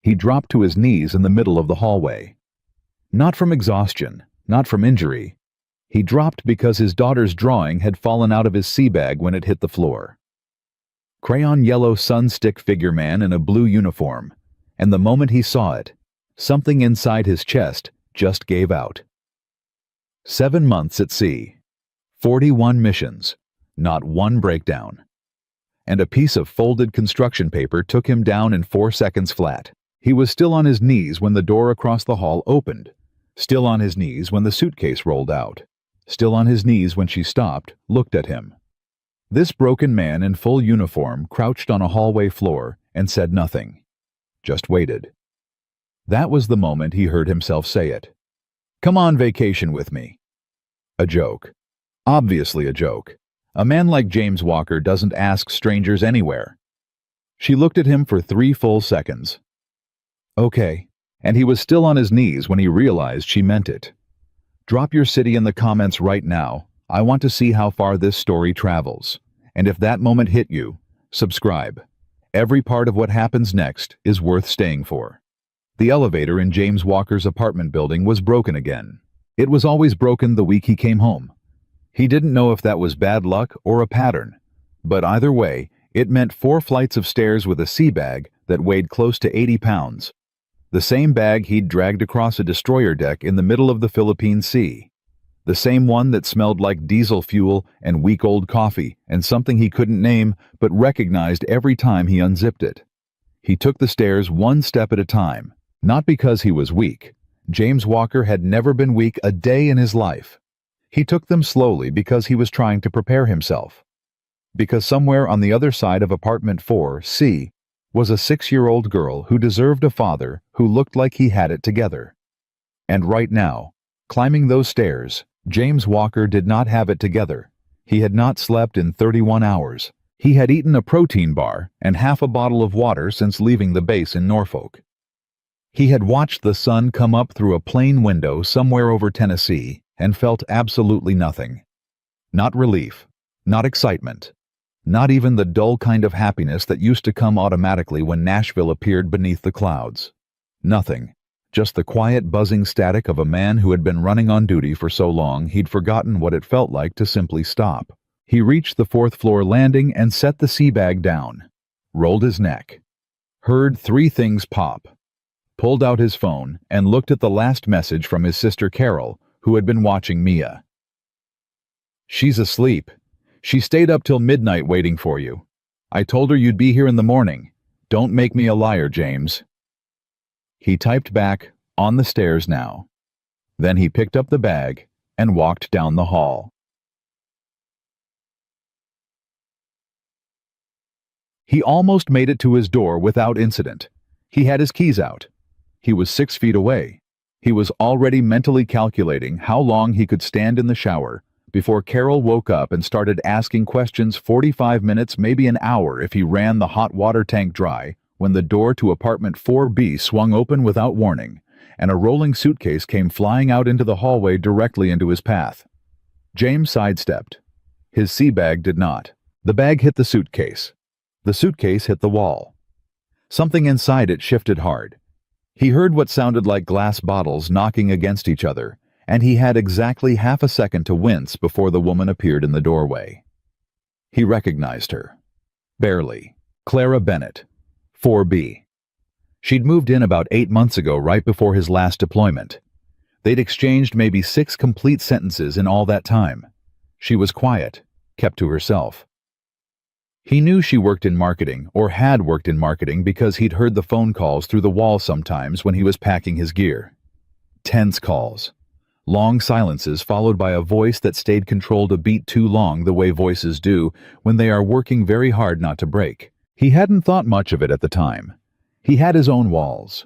He dropped to his knees in the middle of the hallway. Not from exhaustion, not from injury. He dropped because his daughter's drawing had fallen out of his sea bag when it hit the floor. Crayon yellow sunstick figure man in a blue uniform, and the moment he saw it, something inside his chest just gave out. 7 months at sea, 41 missions, not one breakdown. And a piece of folded construction paper took him down in 4 seconds flat. He was still on his knees when the door across the hall opened, still on his knees when the suitcase rolled out, still on his knees when she stopped, looked at him. This broken man in full uniform crouched on a hallway floor and said nothing, just waited. That was the moment he heard himself say it. "Come on vacation with me." A joke. Obviously a joke. A man like James Walker doesn't ask strangers anywhere. She looked at him for 3 full seconds. Okay, and he was still on his knees when he realized she meant it. Drop your city in the comments right now. I want to see how far this story travels. And if that moment hit you, subscribe. Every part of what happens next is worth staying for. The elevator in James Walker's apartment building was broken again. It was always broken the week he came home. He didn't know if that was bad luck or a pattern, but either way, it meant 4 flights of stairs with a sea bag that weighed close to 80 pounds. The same bag he'd dragged across a destroyer deck in the middle of the Philippine Sea. The same one that smelled like diesel fuel and week-old coffee and something he couldn't name but recognized every time he unzipped it. He took the stairs 1 step at a time, not because he was weak. James Walker had never been weak a day in his life. He took them slowly because he was trying to prepare himself. Because somewhere on the other side of apartment 4C was a 6-year-old girl who deserved a father who looked like he had it together. And right now, climbing those stairs, James Walker did not have it together. He had not slept in 31 hours. He had eaten a protein bar and half a bottle of water since leaving the base in Norfolk. He had watched the sun come up through a plane window somewhere over Tennessee and felt absolutely nothing. Not relief, not excitement, not even the dull kind of happiness that used to come automatically when Nashville appeared beneath the clouds. Nothing. Just the quiet buzzing static of a man who had been running on duty for so long he'd forgotten what it felt like to simply stop. He reached the 4th floor landing and set the sea bag down, rolled his neck, heard 3 things pop, pulled out his phone and looked at the last message from his sister Carol, who had been watching Mia. "She's asleep. She stayed up till midnight waiting for you. I told her you'd be here in the morning. Don't make me a liar, James." He typed back, "On the stairs now." Then he picked up the bag and walked down the hall. He almost made it to his door without incident. He had his keys out. He was 6 feet away. He was already mentally calculating how long he could stand in the shower before Carol woke up and started asking questions 45 minutes, maybe an hour if he ran the hot water tank dry, when the door to apartment 4B swung open without warning, and a rolling suitcase came flying out into the hallway directly into his path. James sidestepped. His sea bag did not. The bag hit the suitcase. The suitcase hit the wall. Something inside it shifted hard. He heard what sounded like glass bottles knocking against each other, and he had exactly half a second to wince before the woman appeared in the doorway. He recognized her. Barely. Clara Bennett, 4B. She'd moved in about 8 months ago, right before his last deployment. They'd exchanged maybe 6 complete sentences in all that time. She was quiet, kept to herself. He knew she worked in marketing, or had worked in marketing, because he'd heard the phone calls through the wall sometimes when he was packing his gear. Tense calls. Long silences followed by a voice that stayed controlled a beat too long, the way voices do when they are working very hard not to break. He hadn't thought much of it at the time. He had his own walls.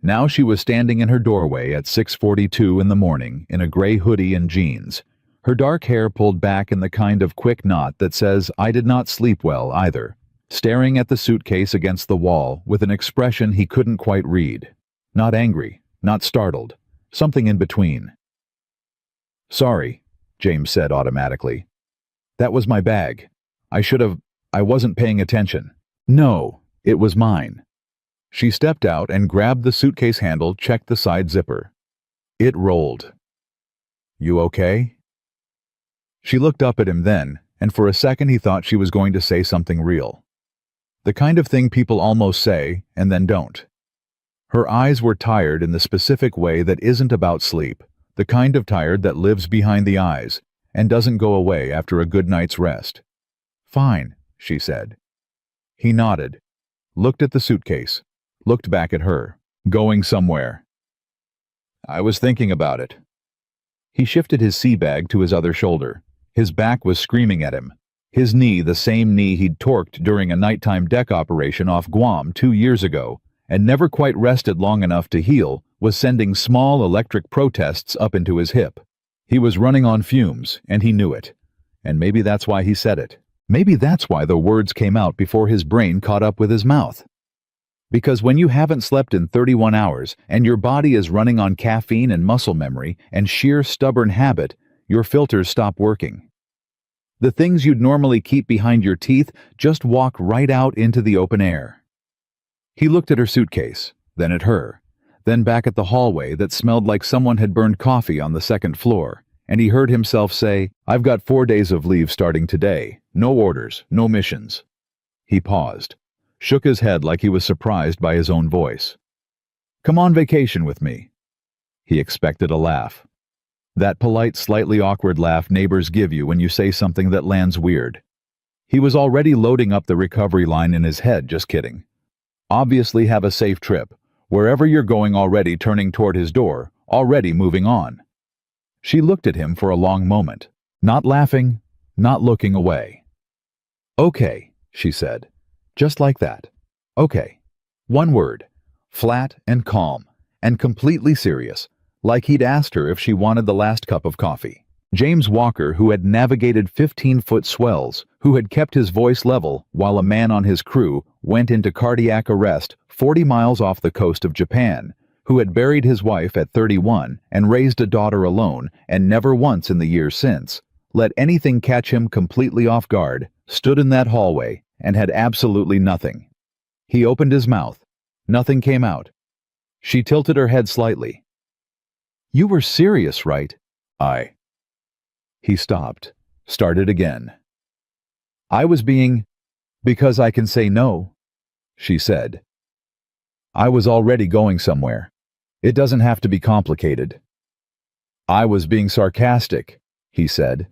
Now she was standing in her doorway at 6:42 in the morning in a gray hoodie and jeans. Her dark hair pulled back in the kind of quick knot that says, "I did not sleep well," either, staring at the suitcase against the wall with an expression he couldn't quite read. Not angry, not startled, something in between. "Sorry," James said automatically. "That was my bag. I wasn't paying attention." "No, it was mine." She stepped out and grabbed the suitcase handle, checked the side zipper. It rolled. "You okay?" She looked up at him then, and for a second he thought she was going to say something real. The kind of thing people almost say, and then don't. Her eyes were tired in the specific way that isn't about sleep, the kind of tired that lives behind the eyes, and doesn't go away after a good night's rest. "Fine," she said. He nodded, looked at the suitcase, looked back at her. "Going somewhere?" "I was thinking about it." He shifted his sea bag to his other shoulder. His back was screaming at him. His knee, the same knee he'd torqued during a nighttime deck operation off Guam 2 years ago, and never quite rested long enough to heal, was sending small electric protests up into his hip. He was running on fumes, and he knew it. And maybe that's why he said it. Maybe that's why the words came out before his brain caught up with his mouth. Because when you haven't slept in 31 hours, and your body is running on caffeine and muscle memory and sheer stubborn habit, your filters stop working. The things you'd normally keep behind your teeth just walk right out into the open air. He looked at her suitcase, then at her, then back at the hallway that smelled like someone had burned coffee on the second floor, and he heard himself say, "I've got 4 days of leave starting today. No orders, no missions." He paused, shook his head like he was surprised by his own voice. "Come on vacation with me." He expected a laugh. That polite, slightly awkward laugh neighbors give you when you say something that lands weird. He was already loading up the recovery line in his head, just kidding. Obviously have a safe trip, wherever you're going, already turning toward his door, already moving on. She looked at him for a long moment, not laughing, not looking away. "Okay," she said, just like that. "Okay." One word, flat and calm, and completely serious, like he'd asked her if she wanted the last cup of coffee. James Walker, who had navigated 15-foot swells, who had kept his voice level while a man on his crew went into cardiac arrest 40 miles off the coast of Japan, who had buried his wife at 31 and raised a daughter alone and never once in the years since let anything catch him completely off guard, stood in that hallway and had absolutely nothing. He opened his mouth. Nothing came out. She tilted her head slightly. "You were serious, right?" He stopped, started again. "I was being, because I can say no," she said. "I was already going somewhere. It doesn't have to be complicated." "I was being sarcastic," he said.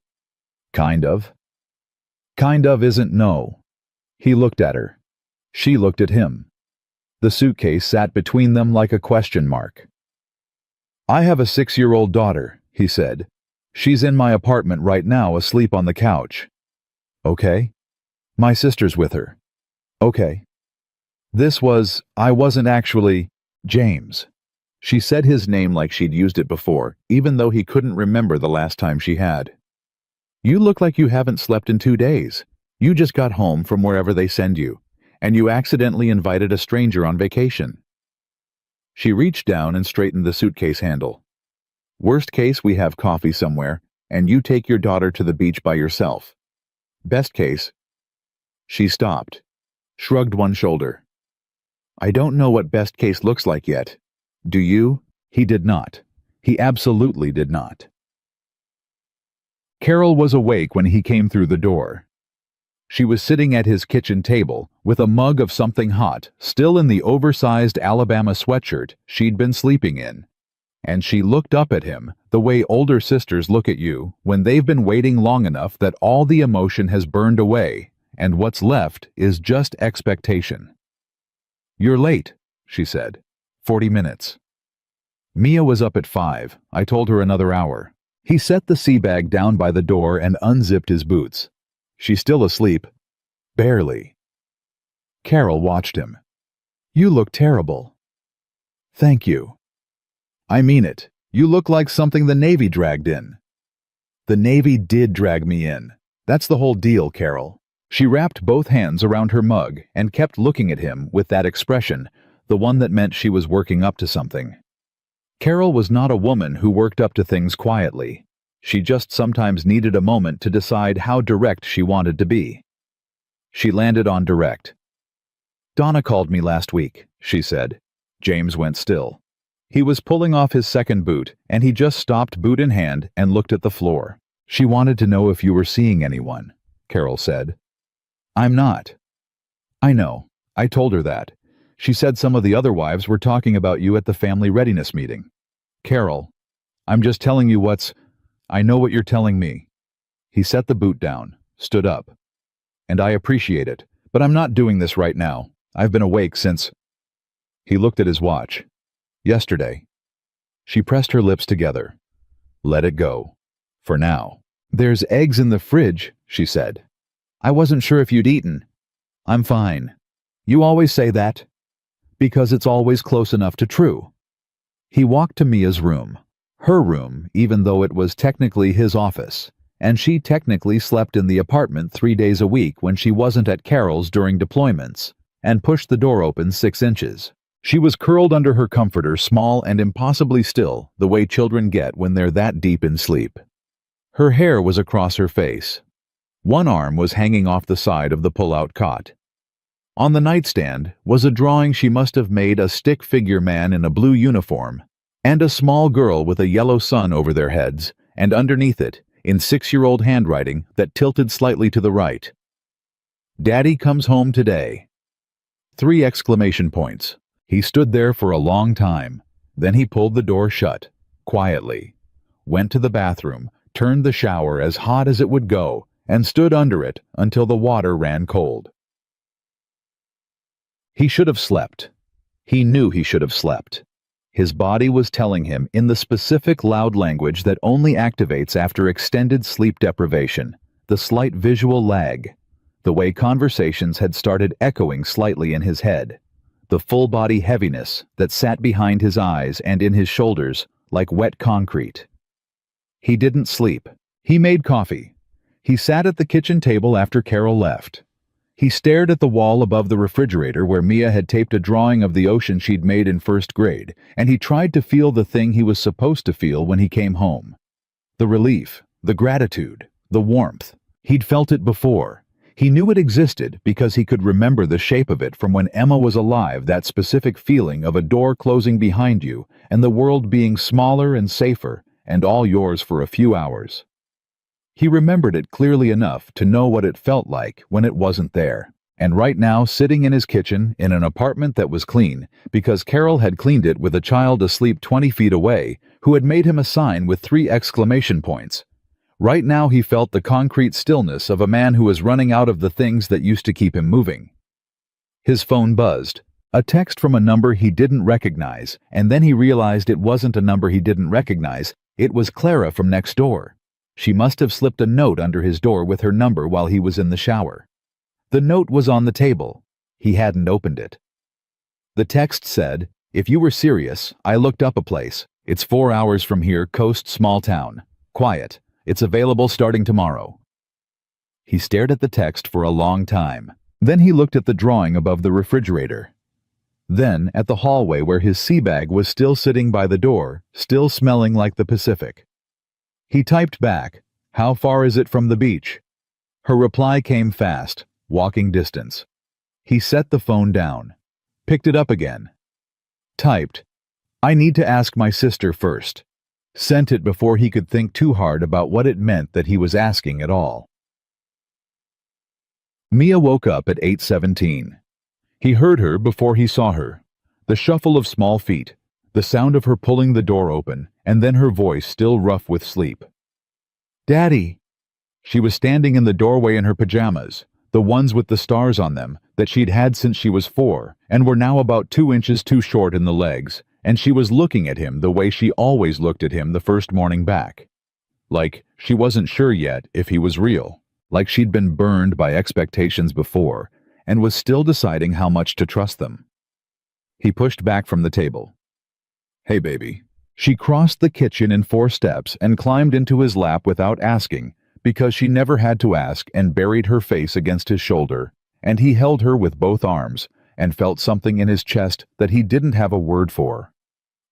"Kind of." "Kind of isn't no." He looked at her. She looked at him. The suitcase sat between them like a question mark. "I have a 6-year-old daughter," he said. "She's in my apartment right now, asleep on the couch." "Okay." "My sister's with her." "Okay." I wasn't actually, James." She said his name like she'd used it before, even though he couldn't remember the last time she had. "You look like you haven't slept in 2 days. You just got home from wherever they send you, and you accidentally invited a stranger on vacation." She reached down and straightened the suitcase handle. "Worst case, we have coffee somewhere, and you take your daughter to the beach by yourself. Best case..." She stopped, shrugged one shoulder. "I don't know what best case looks like yet. Do you?" He did not. He absolutely did not. Carol was awake when he came through the door. She was sitting at his kitchen table, with a mug of something hot, still in the oversized Alabama sweatshirt she'd been sleeping in. And she looked up at him, the way older sisters look at you when they've been waiting long enough that all the emotion has burned away, and what's left is just expectation. "You're late," she said. 40 minutes. Mia was up at 5. I told her another hour. He set the sea bag down by the door and unzipped his boots. "She's still asleep." "Barely." Carol watched him. "You look terrible." "Thank you." "I mean it. You look like something the Navy dragged in." "The Navy did drag me in. That's the whole deal, Carol." She wrapped both hands around her mug and kept looking at him with that expression, the one that meant she was working up to something. Carol was not a woman who worked up to things quietly. She just sometimes needed a moment to decide how direct she wanted to be. She landed on direct. Donna called me last week, she said. James went still. He was pulling off his second boot, and he just stopped boot in hand and looked at the floor. She wanted to know if you were seeing anyone, Carol said. I'm not. I know. I told her that. She said some of the other wives were talking about you at the family readiness meeting. Carol, I'm just telling you I know what you're telling me. He set the boot down, stood up. And I appreciate it, but I'm not doing this right now. I've been awake since... He looked at his watch. Yesterday. She pressed her lips together. Let it go. For now. There's eggs in the fridge, she said. I wasn't sure if you'd eaten. I'm fine. You always say that. Because it's always close enough to true. He walked to Mia's room. Her room, even though it was technically his office. And she technically slept in the apartment 3 days a week when she wasn't at Carol's during deployments, and pushed the door open 6 inches. She was curled under her comforter, small and impossibly still, the way children get when they're that deep in sleep. Her hair was across her face. One arm was hanging off the side of the pull-out cot. On the nightstand was a drawing she must have made a stick figure man in a blue uniform, and a small girl with a yellow sun over their heads, and underneath it, in 6-year-old handwriting that tilted slightly to the right. Daddy comes home today. 3 exclamation points. He stood there for a long time. Then he pulled the door shut, quietly, went to the bathroom, turned the shower as hot as it would go, and stood under it until the water ran cold. He should have slept. He knew he should have slept. His body was telling him in the specific loud language that only activates after extended sleep deprivation, the slight visual lag, the way conversations had started echoing slightly in his head, the full-body heaviness that sat behind his eyes and in his shoulders like wet concrete. He didn't sleep. He made coffee. He sat at the kitchen table after Carol left. He stared at the wall above the refrigerator where Mia had taped a drawing of the ocean she'd made in 1st grade, and he tried to feel the thing he was supposed to feel when he came home. The relief, the gratitude, the warmth. He'd felt it before. He knew it existed because he could remember the shape of it from when Emma was alive, that specific feeling of a door closing behind you and the world being smaller and safer and all yours for a few hours. He remembered it clearly enough to know what it felt like when it wasn't there. And right now, sitting in his kitchen in an apartment that was clean, because Carol had cleaned it with a child asleep 20 feet away, who had made him a sign with 3 exclamation points. Right now he felt the concrete stillness of a man who was running out of the things that used to keep him moving. His phone buzzed. A text from a number he didn't recognize, and then he realized it wasn't a number he didn't recognize. It was Clara from next door. She must have slipped a note under his door with her number while he was in the shower. The note was on the table. He hadn't opened it. The text said, "If you were serious, I looked up a place. It's 4 hours from here, coast, small town. Quiet. It's available starting tomorrow." He stared at the text for a long time. Then he looked at the drawing above the refrigerator. Then at the hallway where his sea bag was still sitting by the door, still smelling like the Pacific. He typed back, "How far is it from the beach?" Her reply came fast, walking distance. He set the phone down, picked it up again. Typed, "I need to ask my sister first." Sent it before he could think too hard about what it meant that he was asking at all. Mia woke up at 8:17. He heard her before he saw her. The shuffle of small feet, the sound of her pulling the door open, and then her voice still rough with sleep. "Daddy!" She was standing in the doorway in her pajamas, the ones with the stars on them that she'd had since she was 4 and were now about 2 inches too short in the legs, and she was looking at him the way she always looked at him the first morning back. Like she wasn't sure yet if he was real, like she'd been burned by expectations before and was still deciding how much to trust them. He pushed back from the table. "Hey, baby." She crossed the kitchen in 4 steps and climbed into his lap without asking, because she never had to ask, and buried her face against his shoulder, and he held her with both arms and felt something in his chest that he didn't have a word for.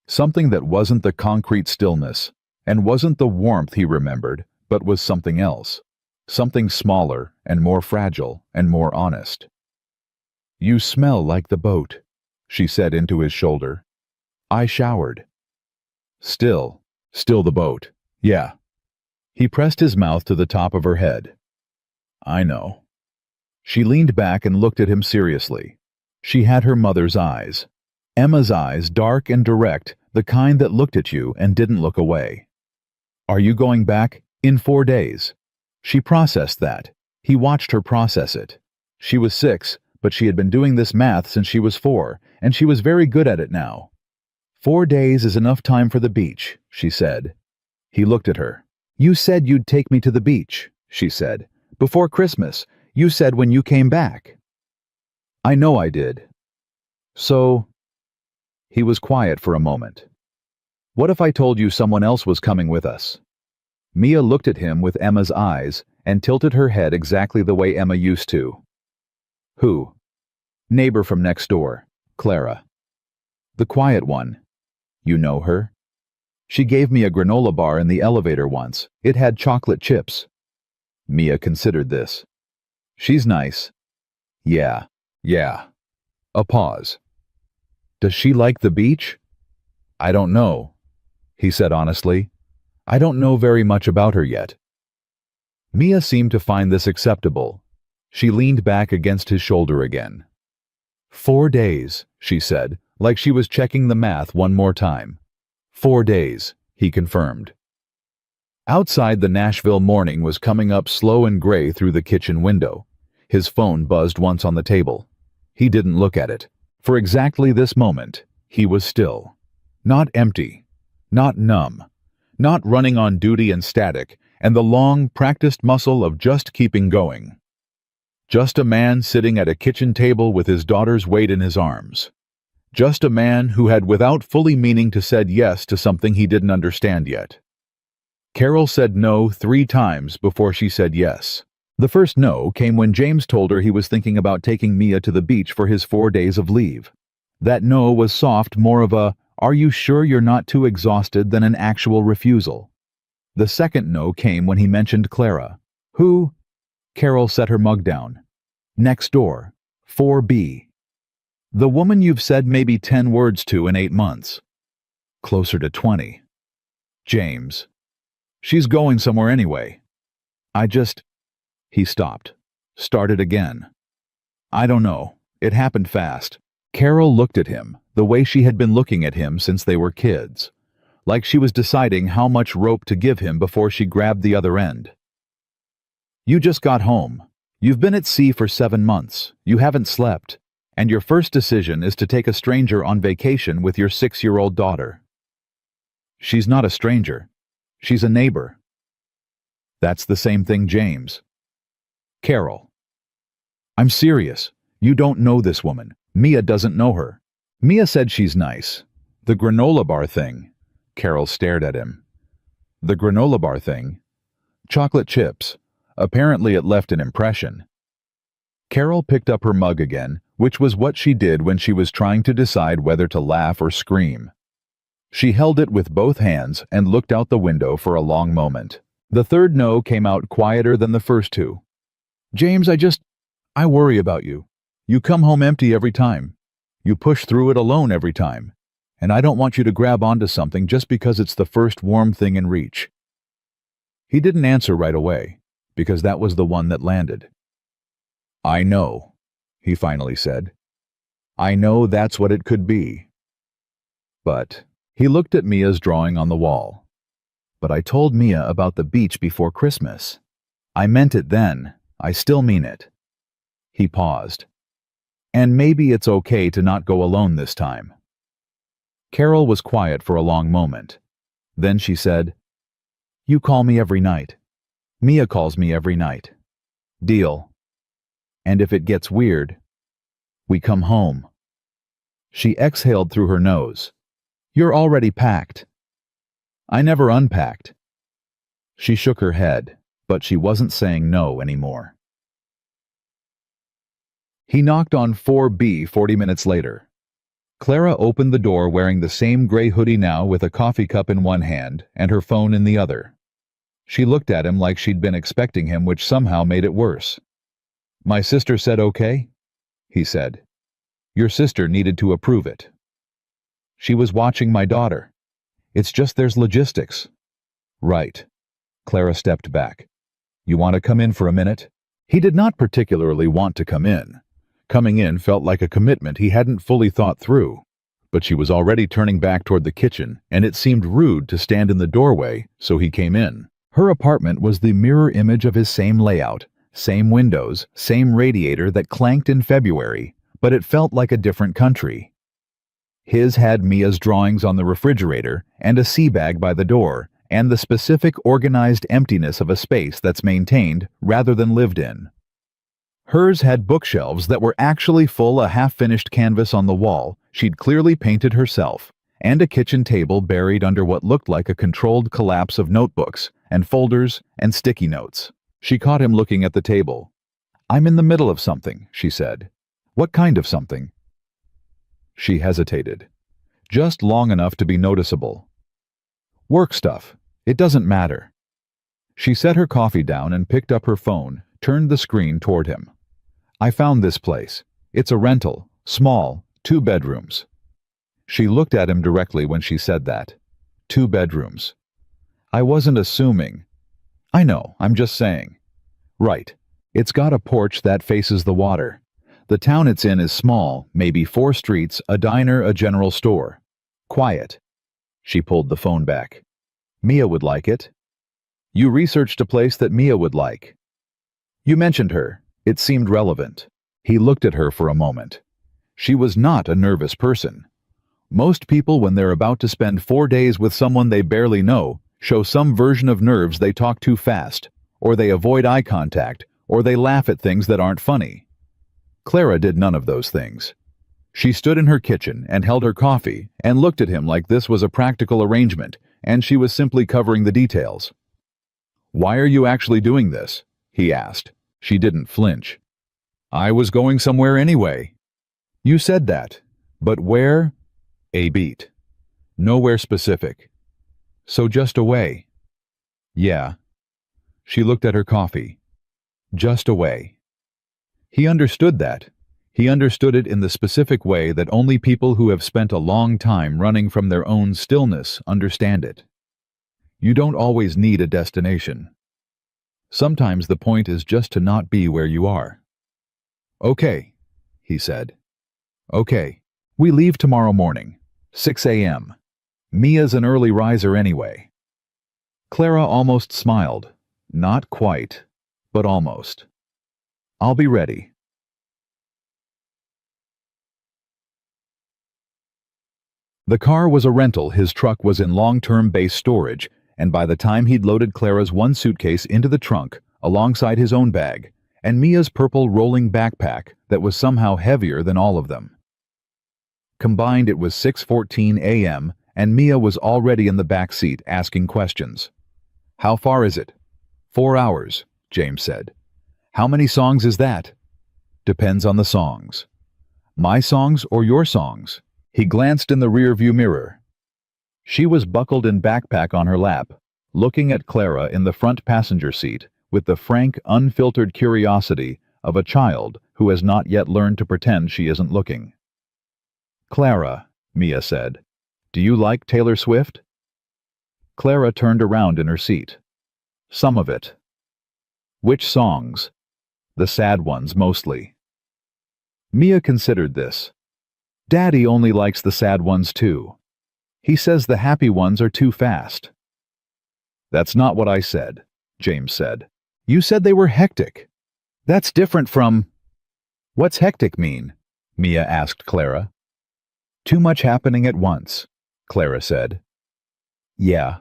Something that wasn't the concrete stillness, and wasn't the warmth he remembered, but was something else. Something smaller and more fragile and more honest. "You smell like the boat," she said into his shoulder. "I showered." Still the boat. Yeah. He pressed his mouth to the top of her head. "I know." She leaned back and looked at him seriously. She had her mother's eyes. Emma's eyes, dark and direct, the kind that looked at you and didn't look away. "Are you going back? In 4 days?" She processed that. He watched her process it. She was 6, but she had been doing this math since she was 4, and she was very good at it now. 4 days is enough time for the beach, she said. He looked at her. "You said you'd take me to the beach," she said. "Before Christmas. You said when you came back." "I know I did." "So—" He was quiet for a moment. "What if I told you someone else was coming with us?" Mia looked at him with Emma's eyes and tilted her head exactly the way Emma used to. "Who?" "Neighbor from next door, Clara." "The quiet one. You know her?" "She gave me a granola bar in the elevator once. It had chocolate chips." Mia considered this. "She's nice." Yeah. A pause. "Does she like the beach?" "I don't know," he said honestly. "I don't know very much about her yet." Mia seemed to find this acceptable. She leaned back against his shoulder again. 4 days, she said, like she was checking the math one more time. 4 days, he confirmed. Outside, the Nashville morning was coming up slow and gray through the kitchen window. His phone buzzed once on the table. He didn't look at it. For exactly this moment, he was still. Not empty. Not numb. Not running on duty and static, and the long, practiced muscle of just keeping going. Just a man sitting at a kitchen table with his daughter's weight in his arms. Just a man who had, without fully meaning to, said yes to something he didn't understand yet. Carol said no 3 times before she said yes. The first no came when James told her he was thinking about taking Mia to the beach for his 4 days of leave. That no was soft, more of a, "Are you sure you're not too exhausted?" than an actual refusal. The second no came when he mentioned Clara. "Who?" Carol set her mug down. "Next door. 4B. The woman you've said maybe 10 words to in 8 months. Closer to 20. James. She's going somewhere anyway. He stopped. Started again. "I don't know. It happened fast." Carol looked at him, the way she had been looking at him since they were kids. Like she was deciding how much rope to give him before she grabbed the other end. "You just got home. You've been at sea for 7 months. You haven't slept. And your first decision is to take a stranger on vacation with your 6-year-old daughter." "She's not a stranger. She's a neighbor." "That's the same thing, James." Carol. "I'm serious. You don't know this woman. Mia doesn't know her. Mia said she's nice. The granola bar thing." Carol stared at him. "The granola bar thing? Chocolate chips. Apparently it left an impression." Carol picked up her mug again, which was what she did when she was trying to decide whether to laugh or scream. She held it with both hands and looked out the window for a long moment. The third no came out quieter than the first 2. "James, I worry about you. You come home empty every time. You push through it alone every time. And I don't want you to grab onto something just because it's the first warm thing in reach." He didn't answer right away, because that was the one that landed. "I know," he finally said. "I know that's what it could be. But," he looked at Mia's drawing on the wall. "But I told Mia about the beach before Christmas. I meant it then. I still mean it." He paused. "And maybe it's okay to not go alone this time." Carol was quiet for a long moment. Then she said, "You call me every night. Mia calls me every night. Deal. And if it gets weird, we come home." She exhaled through her nose. "You're already packed." "I never unpacked." She shook her head, but she wasn't saying no anymore. He knocked on 4B 40 minutes later. Clara opened the door wearing the same gray hoodie now, with a coffee cup in one hand and her phone in the other. She looked at him like she'd been expecting him, which somehow made it worse. "My sister said okay?" he said. Your sister needed to approve it. She was watching my daughter. It's just there's logistics. Right. Clara stepped back. You want to come in for a minute? He did not particularly want to come in. Coming in felt like a commitment he hadn't fully thought through. But she was already turning back toward the kitchen, and it seemed rude to stand in the doorway, so he came in. Her apartment was the mirror image of his same layout, same windows, same radiator that clanked in February, but it felt like a different country. His had Mia's drawings on the refrigerator and a sea bag by the door, and the specific organized emptiness of a space that's maintained rather than lived in. Hers had bookshelves that were actually full of half-finished canvas on the wall she'd clearly painted herself, and a kitchen table buried under what looked like a controlled collapse of notebooks and folders and sticky notes. She caught him looking at the table. I'm in the middle of something, she said. What kind of something? She hesitated. Just long enough to be noticeable. Work stuff. It doesn't matter. She set her coffee down and picked up her phone, turned the screen toward him. I found this place. It's a rental, small, 2 bedrooms. She looked at him directly when she said that. 2 bedrooms. I wasn't assuming. I know, I'm just saying. Right. It's got a porch that faces the water. The town it's in is small, maybe 4 streets, a diner, a general store. Quiet. She pulled the phone back. Mia would like it. You researched a place that Mia would like. You mentioned her. It seemed relevant. He looked at her for a moment. She was not a nervous person. Most people, when they're about to spend 4 days with someone they barely know, show some version of nerves. They talk too fast, or they avoid eye contact, or they laugh at things that aren't funny. Clara did none of those things. She stood in her kitchen and held her coffee and looked at him like this was a practical arrangement, and she was simply covering the details. Why are you actually doing this? He asked. She didn't flinch. I was going somewhere anyway. You said that. But where? A beat. Nowhere specific. So just away. Yeah. She looked at her coffee. Just away. He understood that. He understood it in the specific way that only people who have spent a long time running from their own stillness understand it. You don't always need a destination. Sometimes the point is just to not be where you are. Okay, he said. Okay, we leave tomorrow morning, 6 a.m. Mia's an early riser anyway. Clara almost smiled. Not quite, but almost. I'll be ready. The car was a rental. His truck was in long-term base storage, and by the time he'd loaded Clara's one suitcase into the trunk, alongside his own bag, and Mia's purple rolling backpack that was somehow heavier than all of them. Combined, it was 6:14 a.m., and Mia was already in the back seat asking questions. How far is it? 4 hours, James said. How many songs is that? Depends on the songs. My songs or your songs? He glanced in the rearview mirror. She was buckled in backpack on her lap, looking at Clara in the front passenger seat with the frank, unfiltered curiosity of a child who has not yet learned to pretend she isn't looking. Clara, Mia said, do you like Taylor Swift? Clara turned around in her seat. Some of it. Which songs? The sad ones, mostly. Mia considered this. Daddy only likes the sad ones too. He says the happy ones are too fast. That's not what I said, James said. You said they were hectic. That's different from... What's hectic mean? Mia asked Clara. Too much happening at once, Clara said. Yeah.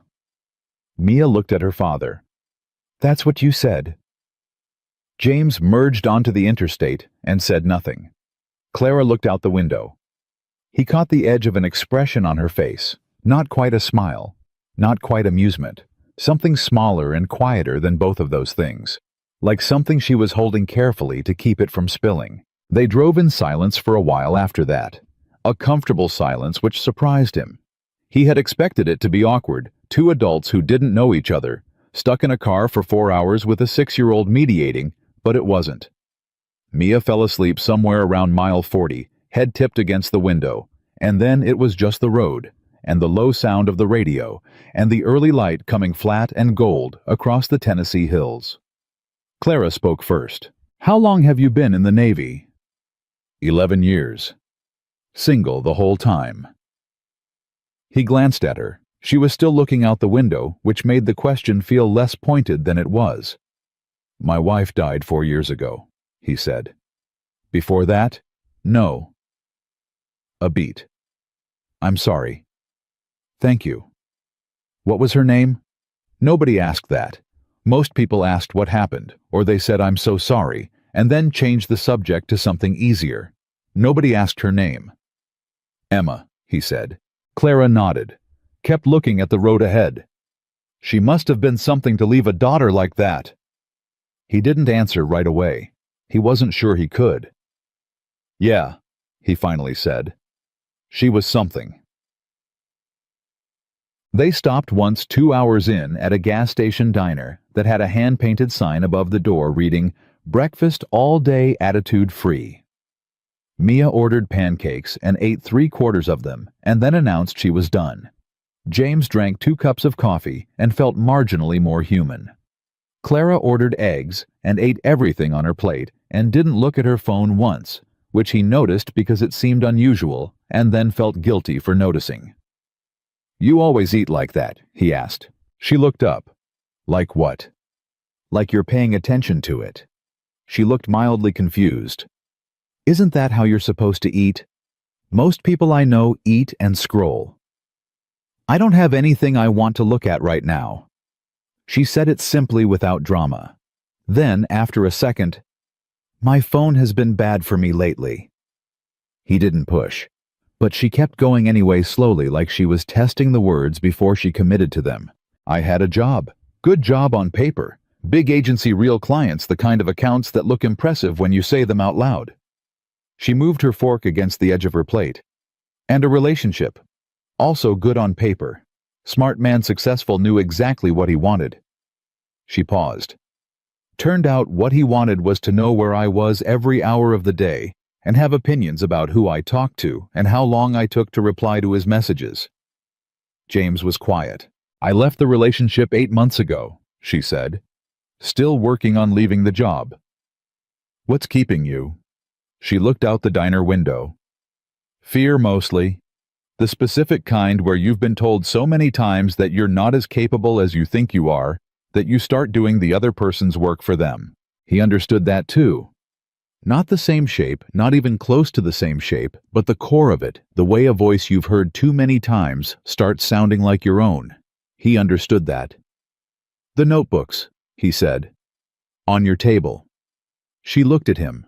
Mia looked at her father. That's what you said. James merged onto the interstate and said nothing. Clara looked out the window. He caught the edge of an expression on her face, not quite a smile, not quite amusement, something smaller and quieter than both of those things, like something she was holding carefully to keep it from spilling. They drove in silence for a while after that, a comfortable silence which surprised him. He had expected it to be awkward, 2 adults who didn't know each other, stuck in a car for 4 hours with a 6-year-old mediating, but it wasn't. Mia fell asleep somewhere around mile 40, head tipped against the window, and then it was just the road, and the low sound of the radio, and the early light coming flat and gold across the Tennessee hills. Clara spoke first. "How long have you been in the Navy?" 11 years. Single the whole time. He glanced at her. She was still looking out the window, which made the question feel less pointed than it was. "My wife died 4 years ago," he said. "Before that? No." A beat. "I'm sorry." "Thank you." "What was her name?" Nobody asked that. Most people asked what happened, or they said "I'm so sorry," and then changed the subject to something easier. Nobody asked her name. "Emma," he said. Clara nodded, kept looking at the road ahead. She must have been something to leave a daughter like that. He didn't answer right away. He wasn't sure he could. "Yeah," he finally said. "She was something." They stopped once 2 hours in at a gas station diner that had a hand-painted sign above the door reading, "Breakfast all day, attitude free." Mia ordered pancakes and ate 3/4 of them and then announced she was done. James drank 2 cups of coffee and felt marginally more human. Clara ordered eggs and ate everything on her plate and didn't look at her phone once, which he noticed because it seemed unusual and then felt guilty for noticing. "You always eat like that?" he asked. She looked up. "Like what?" "Like you're paying attention to it." She looked mildly confused. "Isn't that how you're supposed to eat? Most people I know eat and scroll." "I don't have anything I want to look at right now." She said it simply without drama. Then, after a second, "My phone has been bad for me lately." He didn't push, but she kept going anyway slowly like she was testing the words before she committed to them. "I had a job. Good job on paper. Big agency, real clients, the kind of accounts that look impressive when you say them out loud." She moved her fork against the edge of her plate. "And a relationship. Also good on paper. Smart man successful, knew exactly what he wanted." She paused. "Turned out what he wanted was to know where I was every hour of the day and have opinions about who I talked to and how long I took to reply to his messages." James was quiet. "I left the relationship 8 months ago," she said. "Still working on leaving the job." "What's keeping you?" She looked out the diner window. "Fear mostly. The specific kind where you've been told so many times that you're not as capable as you think you are, that you start doing the other person's work for them." He understood that too. Not the same shape, not even close to the same shape, but the core of it, the way a voice you've heard too many times starts sounding like your own. He understood that. "The notebooks," he said. "On your table." She looked at him.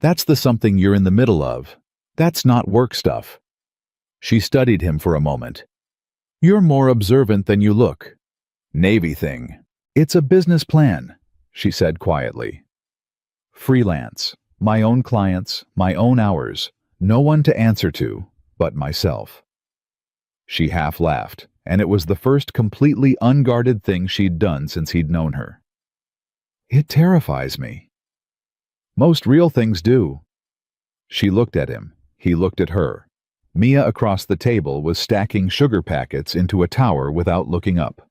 "That's the something you're in the middle of. That's not work stuff." She studied him for a moment. "You're more observant than you look." "Navy thing. It's a business plan," she said quietly. "Freelance. My own clients, my own hours. No one to answer to, but myself." She half laughed, and it was the first completely unguarded thing she'd done since he'd known her. "It terrifies me." "Most real things do." She looked at him. He looked at her. Mia across the table was stacking sugar packets into a tower without looking up.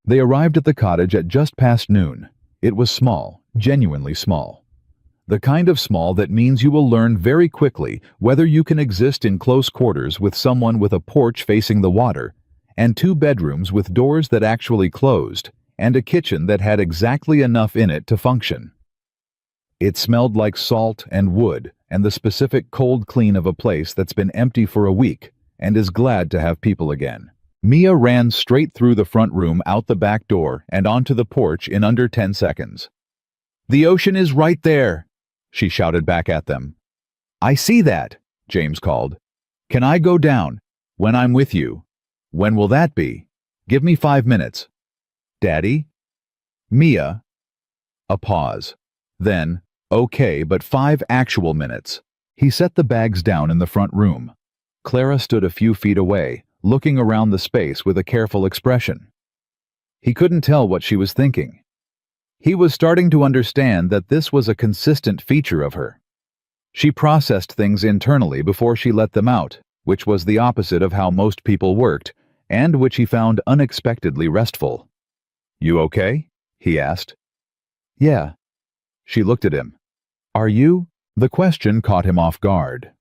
They arrived at the cottage at just past noon. It was small, genuinely small. The kind of small that means you will learn very quickly whether you can exist in close quarters with someone with a porch facing the water, and 2 bedrooms with doors that actually closed, and a kitchen that had exactly enough in it to function. It smelled like salt and wood and the specific cold clean of a place that's been empty for a week and is glad to have people again. Mia ran straight through the front room, out the back door, and onto the porch in under 10 seconds. "The ocean is right there," she shouted back at them. "I see that," James called. "Can I go down? When I'm with you." "When will that be?" "Give me 5 minutes." "Daddy?" "Mia." A pause. Then, "Okay, but 5 actual minutes." He set the bags down in the front room. Clara stood a few feet away, looking around the space with a careful expression. He couldn't tell what she was thinking. He was starting to understand that this was a consistent feature of her. She processed things internally before she let them out, which was the opposite of how most people worked, and which he found unexpectedly restful. "You okay?" he asked. "Yeah." She looked at him. "Are you?" The question caught him off guard.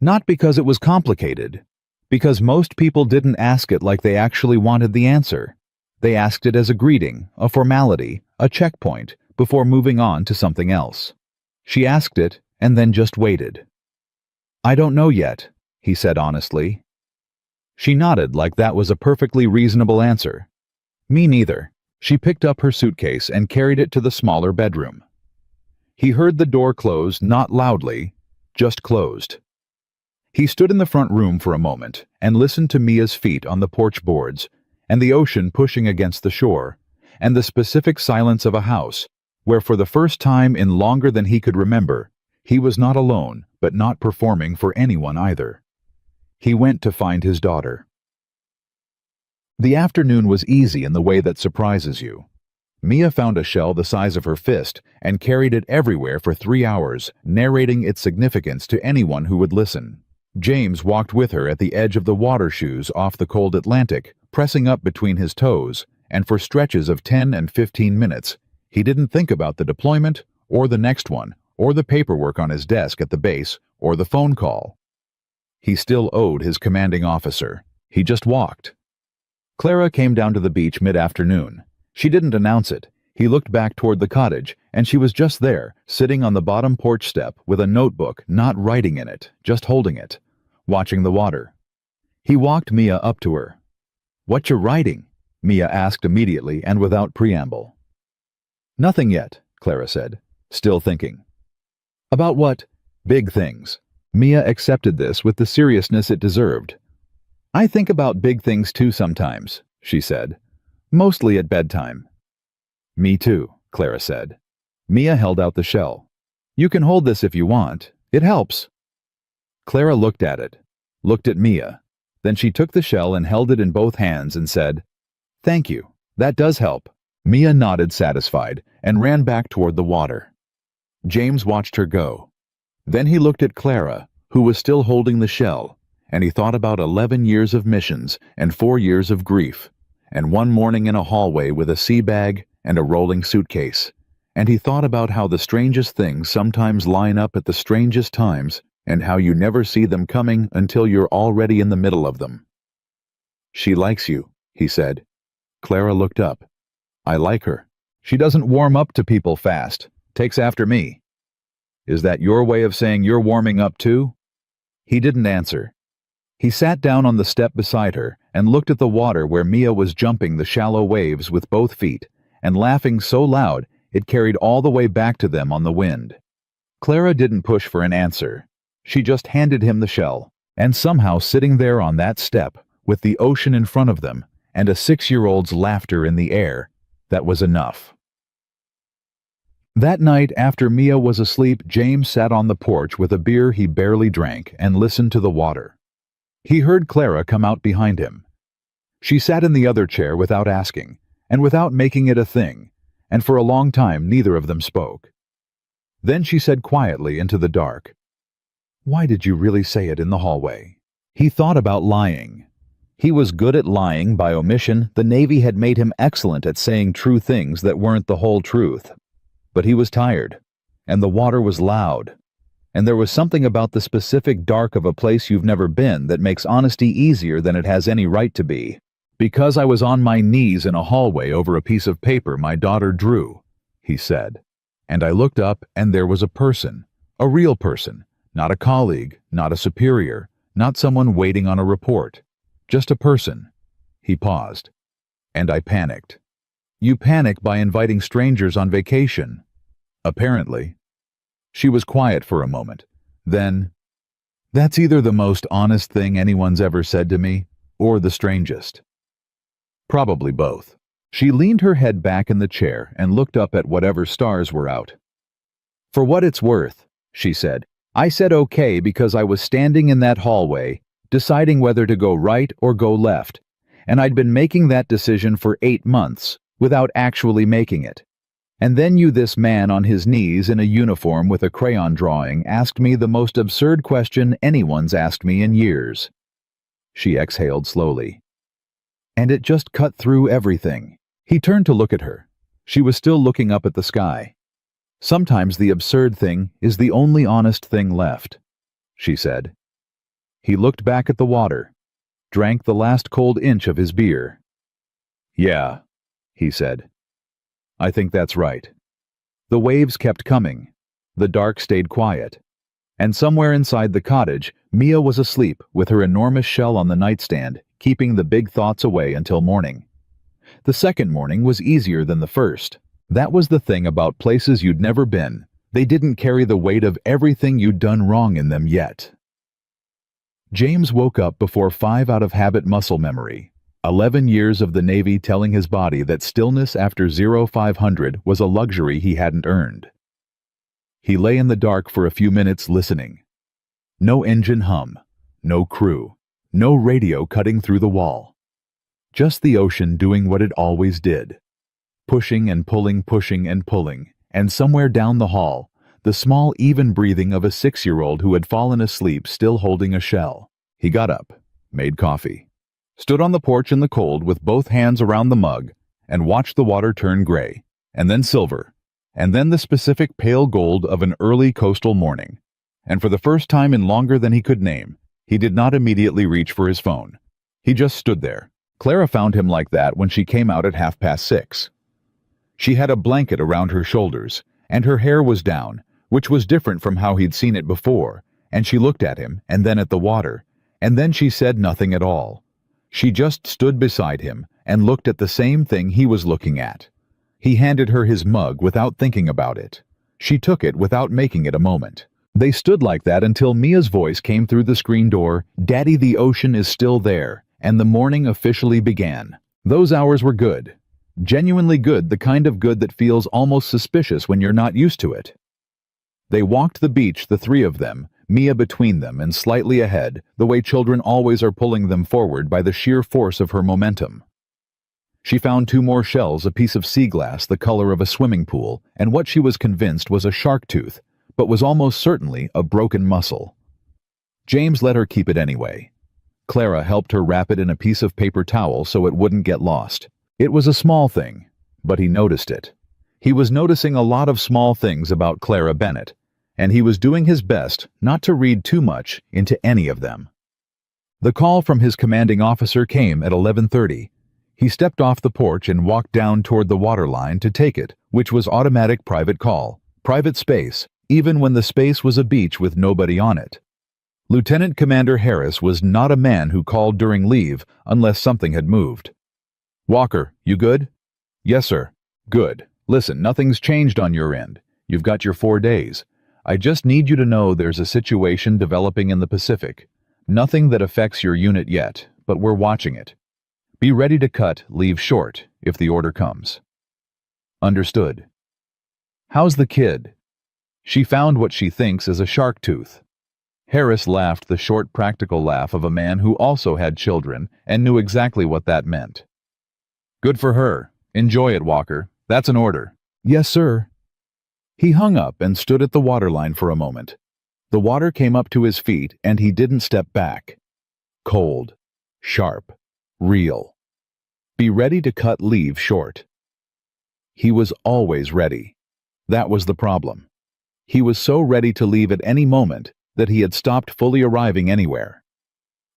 Not because it was complicated, because most people didn't ask it like they actually wanted the answer. They asked it as a greeting, a formality, a checkpoint, before moving on to something else. She asked it and then just waited. "I don't know yet," he said honestly. She nodded like that was a perfectly reasonable answer. "Me neither." She picked up her suitcase and carried it to the smaller bedroom. He heard the door close, not loudly, just closed. He stood in the front room for a moment and listened to Mia's feet on the porch boards, and the ocean pushing against the shore, and the specific silence of a house, where for the first time in longer than he could remember, he was not alone, but not performing for anyone either. He went to find his daughter. The afternoon was easy in the way that surprises you. Mia found a shell the size of her fist and carried it everywhere for 3 hours, narrating its significance to anyone who would listen. James walked with her at the edge of the water shoes off the cold Atlantic, pressing up between his toes, and for stretches of 10 and 15 minutes, he didn't think about the deployment, or the next one, or the paperwork on his desk at the base, or the phone call. He still owed his commanding officer. He just walked. Clara came down to the beach mid-afternoon. She didn't announce it. He looked back toward the cottage, and she was just there, sitting on the bottom porch step with a notebook, not writing in it, just holding it, watching the water. He walked Mia up to her. "What you writing?" Mia asked immediately and without preamble. "Nothing yet," Clara said, still thinking. "About what?" "Big things." Mia accepted this with the seriousness it deserved. "I think about big things too sometimes," she said. "Mostly at bedtime." "Me too," Clara said. Mia held out the shell. "You can hold this if you want. It helps." Clara looked at it, looked at Mia. Then she took the shell and held it in both hands and said, "Thank you. That does help." Mia nodded satisfied and ran back toward the water. James watched her go. Then he looked at Clara, who was still holding the shell, and he thought about 11 years of missions and 4 years of grief, and one morning in a hallway with a sea bag and a rolling suitcase. And he thought about how the strangest things sometimes line up at the strangest times, and how you never see them coming until you're already in the middle of them. "She likes you," he said. Clara looked up. "I like her. She doesn't warm up to people fast. Takes after me." "Is that your way of saying you're warming up too?" He didn't answer. He sat down on the step beside her and looked at the water where Mia was jumping the shallow waves with both feet and laughing so loud it carried all the way back to them on the wind. Clara didn't push for an answer. She just handed him the shell, and somehow sitting there on that step, with the ocean in front of them and a 6-year-old's laughter in the air, that was enough. That night, after Mia was asleep, James sat on the porch with a beer he barely drank and listened to the water. He heard Clara come out behind him. She sat in the other chair without asking, and without making it a thing, and for a long time neither of them spoke. Then she said quietly into the dark, "Why did you really say it in the hallway?" He thought about lying. He was good at lying by omission. The Navy had made him excellent at saying true things that weren't the whole truth. But he was tired, and the water was loud, and there was something about the specific dark of a place you've never been that makes honesty easier than it has any right to be. "Because I was on my knees in a hallway over a piece of paper my daughter drew," he said. "And I looked up and there was a person, a real person, not a colleague, not a superior, not someone waiting on a report, just a person." He paused. "And I panicked." "You panic by inviting strangers on vacation." "Apparently." She was quiet for a moment. Then, "That's either the most honest thing anyone's ever said to me, or the strangest." "Probably both." She leaned her head back in the chair and looked up at whatever stars were out. "For what it's worth," she said, "I said okay because I was standing in that hallway, deciding whether to go right or go left, and I'd been making that decision for 8 months, without actually making it. And then this man on his knees in a uniform with a crayon drawing asked me the most absurd question anyone's asked me in years. She exhaled slowly. And it just cut through everything. He turned to look at her. She was still looking up at the sky. Sometimes the absurd thing is the only honest thing left, she said. He looked back at the water, drank the last cold inch of his beer. Yeah, he said. I think that's right. The waves kept coming. The dark stayed quiet. And somewhere inside the cottage, Mia was asleep with her enormous shell on the nightstand, keeping the big thoughts away until morning. The second morning was easier than the first. That was the thing about places you'd never been. They didn't carry the weight of everything you'd done wrong in them yet. James woke up before 5 out of habit muscle memory. 11 years of the Navy telling his body that stillness after 0500 was a luxury he hadn't earned. He lay in the dark for a few minutes listening. No engine hum, no crew, no radio cutting through the wall. Just the ocean doing what it always did. Pushing and pulling, and somewhere down the hall, the small even breathing of a 6-year-old who had fallen asleep still holding a shell. He got up, made coffee, stood on the porch in the cold with both hands around the mug, and watched the water turn gray, and then silver, and then the specific pale gold of an early coastal morning. And for the first time in longer than he could name, he did not immediately reach for his phone. He just stood there. Clara found him like that when she came out at 6:30. She had a blanket around her shoulders, and her hair was down, which was different from how he'd seen it before, and she looked at him, and then at the water, and then she said nothing at all. She just stood beside him and looked at the same thing he was looking at. He handed her his mug without thinking about it. She took it without making it a moment. They stood like that until Mia's voice came through the screen door, "Daddy, the ocean is still there," and the morning officially began. Those hours were good. Genuinely good, the kind of good that feels almost suspicious when you're not used to it. They walked the beach, the three of them, Mia between them and slightly ahead, the way children always are pulling them forward by the sheer force of her momentum. She found 2 more shells, a piece of sea glass the color of a swimming pool, and what she was convinced was a shark tooth, but was almost certainly a broken muscle. James let her keep it anyway. Clara helped her wrap it in a piece of paper towel so it wouldn't get lost. It was a small thing, but he noticed it. He was noticing a lot of small things about Clara Bennett, and he was doing his best not to read too much into any of them. The call from his commanding officer came at 11:30. He stepped off the porch and walked down toward the waterline to take it, which was automatic private call, private space, even when the space was a beach with nobody on it. Lieutenant Commander Harris was not a man who called during leave unless something had moved. "Walker, you good?" "Yes, sir." "Good. Listen, nothing's changed on your end. You've got your 4 days. I just need you to know there's a situation developing in the Pacific. Nothing that affects your unit yet, but we're watching it. Be ready to cut, leave short, if the order comes." "Understood." "How's the kid?" "She found what she thinks is a shark tooth." Harris laughed the short practical laugh of a man who also had children and knew exactly what that meant. "Good for her. Enjoy it, Walker. That's an order." "Yes, sir." He hung up and stood at the waterline for a moment. The water came up to his feet and he didn't step back. Cold, sharp, real. Be ready to cut, leave short. He was always ready. That was the problem. He was so ready to leave at any moment that he had stopped fully arriving anywhere.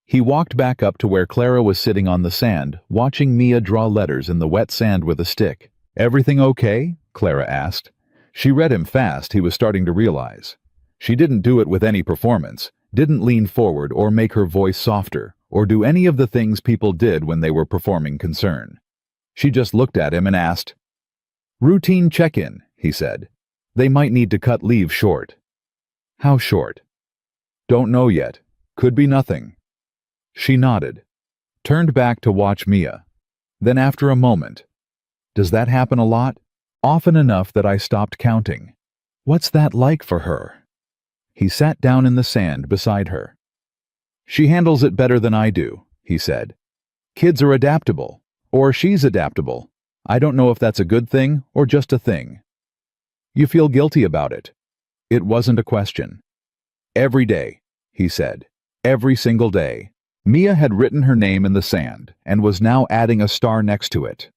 He walked back up to where Clara was sitting on the sand, watching Mia draw letters in the wet sand with a stick. "Everything okay?" Clara asked. She read him fast, he was starting to realize. She didn't do it with any performance, didn't lean forward or make her voice softer, or do any of the things people did when they were performing concern. She just looked at him and asked. "Routine check-in," he said. "They might need to cut leave short." "How short?" "Don't know yet. Could be nothing." She nodded, turned back to watch Mia. Then after a moment, "Does that happen a lot?" "Often enough that I stopped counting." "What's that like for her?" He sat down in the sand beside her. "She handles it better than I do," he said. "Kids are adaptable, or she's adaptable. I don't know if that's a good thing or just a thing. You feel guilty about it. It wasn't a question. Every day, he said. Every single day. Mia had written her name in the sand and was now adding a star next to it.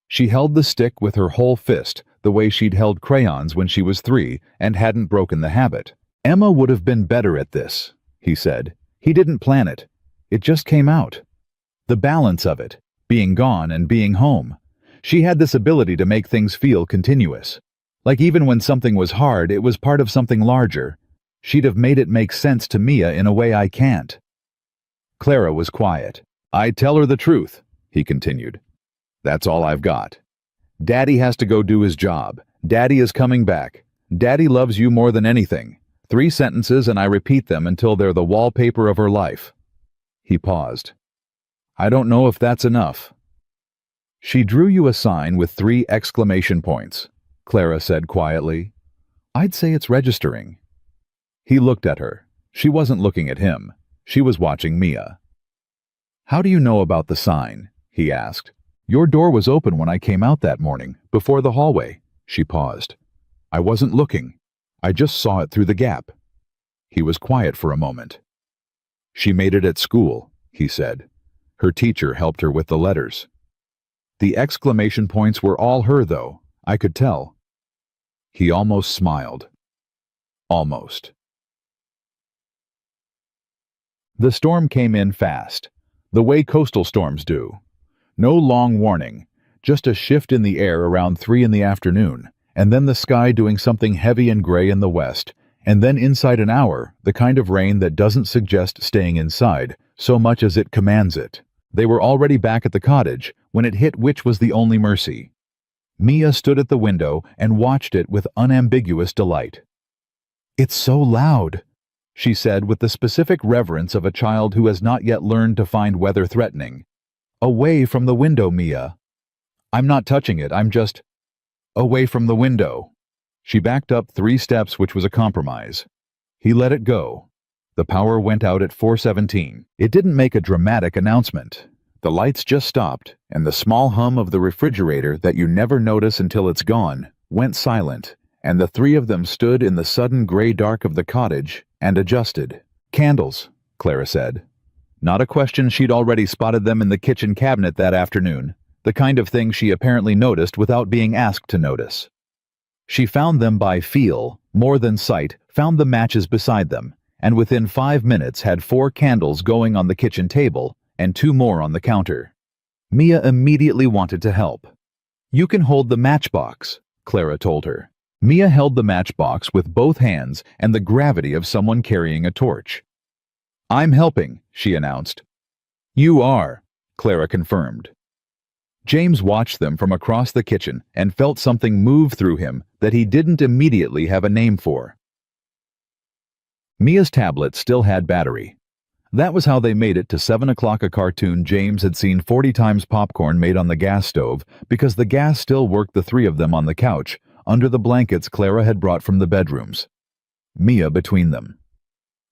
She held the stick with her whole fist, the way she'd held crayons when she was 3 and hadn't broken the habit. Emma would have been better at this, he said. He didn't plan it. It just came out. The balance of it, being gone and being home. She had this ability to make things feel continuous. Like even when something was hard, it was part of something larger. She'd have made it make sense to Mia in a way I can't. Clara was quiet. I tell her the truth, he continued. That's all I've got. Daddy has to go do his job. Daddy is coming back. Daddy loves you more than anything. 3 sentences and I repeat them until they're the wallpaper of her life. He paused. I don't know if that's enough. She drew you a sign with 3 exclamation points, Clara said quietly. I'd say it's registering. He looked at her. She wasn't looking at him. She was watching Mia. How do you know about the sign? He asked. Your door was open when I came out that morning, before the hallway. She paused. I wasn't looking. I just saw it through the gap. He was quiet for a moment. She made it at school, he said. Her teacher helped her with the letters. The exclamation points were all her, though. I could tell. He almost smiled. Almost. The storm came in fast, the way coastal storms do. No long warning, just a shift in the air around 3 in the afternoon, and then the sky doing something heavy and gray in the west, and then inside an hour, the kind of rain that doesn't suggest staying inside so much as it commands it. They were already back at the cottage when it hit, which was the only mercy. Mia stood at the window and watched it with unambiguous delight. It's so loud, she said with the specific reverence of a child who has not yet learned to find weather threatening. Away from the window, Mia. I'm not touching it, I'm just... Away from the window. She backed up 3 steps, which was a compromise. He let it go. The power went out at 4:17. It didn't make a dramatic announcement. The lights just stopped, and the small hum of the refrigerator that you never notice until it's gone went silent, and the 3 of them stood in the sudden gray dark of the cottage and adjusted. Candles, Clara said. Not a question. She'd already spotted them in the kitchen cabinet that afternoon, the kind of thing she apparently noticed without being asked to notice. She found them by feel, more than sight, found the matches beside them, and within 5 minutes had 4 candles going on the kitchen table and 2 more on the counter. Mia immediately wanted to help. You can hold the matchbox, Clara told her. Mia held the matchbox with both hands and the gravity of someone carrying a torch. I'm helping, she announced. You are, Clara confirmed. James watched them from across the kitchen and felt something move through him that he didn't immediately have a name for. Mia's tablet still had battery. That was how they made it to 7 o'clock, a cartoon James had seen 40 times popcorn made on the gas stove, because the gas still worked the 3 of them on the couch, under the blankets Clara had brought from the bedrooms. Mia between them.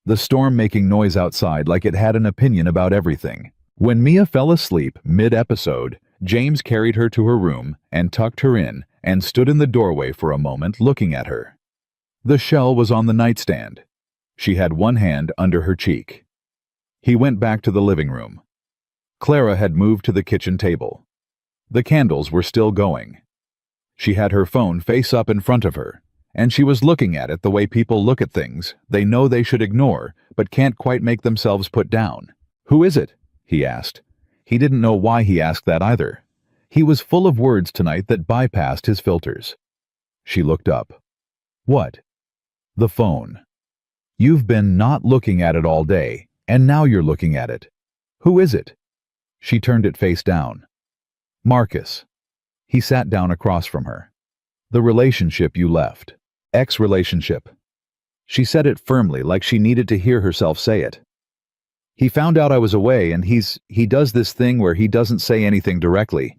The storm making noise outside like it had an opinion about everything. When Mia fell asleep mid-episode, James carried her to her room and tucked her in and stood in the doorway for a moment looking at her. The shell was on the nightstand. She had one hand under her cheek. He went back to the living room. Clara had moved to the kitchen table. The candles were still going. She had her phone face up in front of her, and she was looking at it the way people look at things they know they should ignore but can't quite make themselves put down. Who is it? He asked. He didn't know why he asked that either. He was full of words tonight that bypassed his filters. She looked up. What? The phone. You've been not looking at it all day, and now you're looking at it. Who is it? She turned it face down. Marcus. He sat down across from her. The relationship you left. Ex-relationship. She said it firmly, like she needed to hear herself say it. He found out I was away, and he does this thing where he doesn't say anything directly.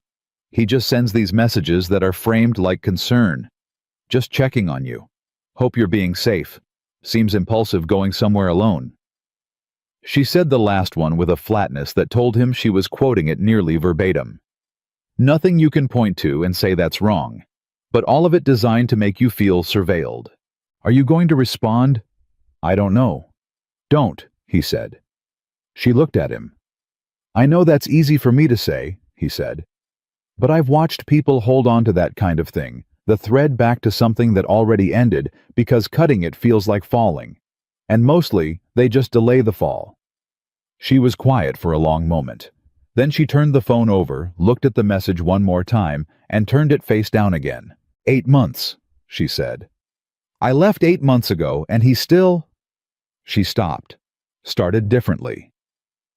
He just sends these messages that are framed like concern. Just checking on you. Hope you're being safe. Seems impulsive going somewhere alone. She said the last one with a flatness that told him she was quoting it nearly verbatim. Nothing you can point to and say that's wrong. but all of it designed to make you feel surveilled. Are you going to respond? I don't know. Don't, he said. She looked at him. I know that's easy for me to say, he said. But I've watched people hold on to that kind of thing, the thread back to something that already ended, because cutting it feels like falling. And mostly, they just delay the fall. She was quiet for a long moment. Then she turned the phone over, looked at the message one more time, and turned it face down again. 8 months, she said. I left 8 months ago, and he's still... She stopped. Started differently.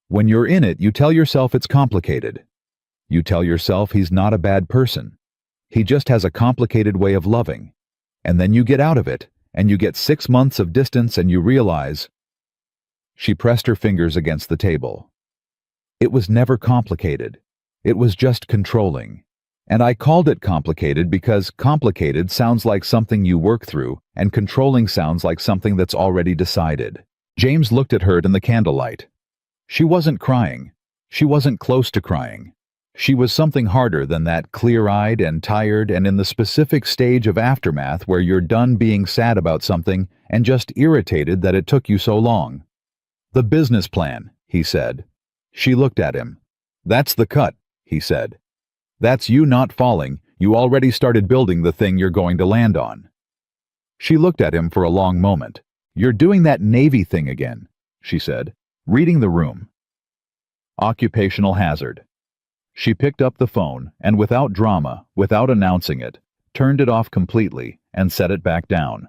When you're in it, you tell yourself it's complicated. You tell yourself he's not a bad person. He just has a complicated way of loving. And then you get out of it, and you get 6 months of distance and you realize... She pressed her fingers against the table. It was never complicated. It was just controlling. And I called it complicated because complicated sounds like something you work through, and controlling sounds like something that's already decided. James looked at her in the candlelight. She wasn't crying. She wasn't close to crying. She was something harder than that, clear-eyed and tired and in the specific stage of aftermath where you're done being sad about something and just irritated that it took you so long. The business plan, he said. She looked at him. That's the cut, he said. That's you not falling. You already started building the thing you're going to land on. She looked at him for a long moment. You're doing that Navy thing again, she said, reading the room. Occupational hazard. She picked up the phone and without drama, without announcing it, turned it off completely and set it back down.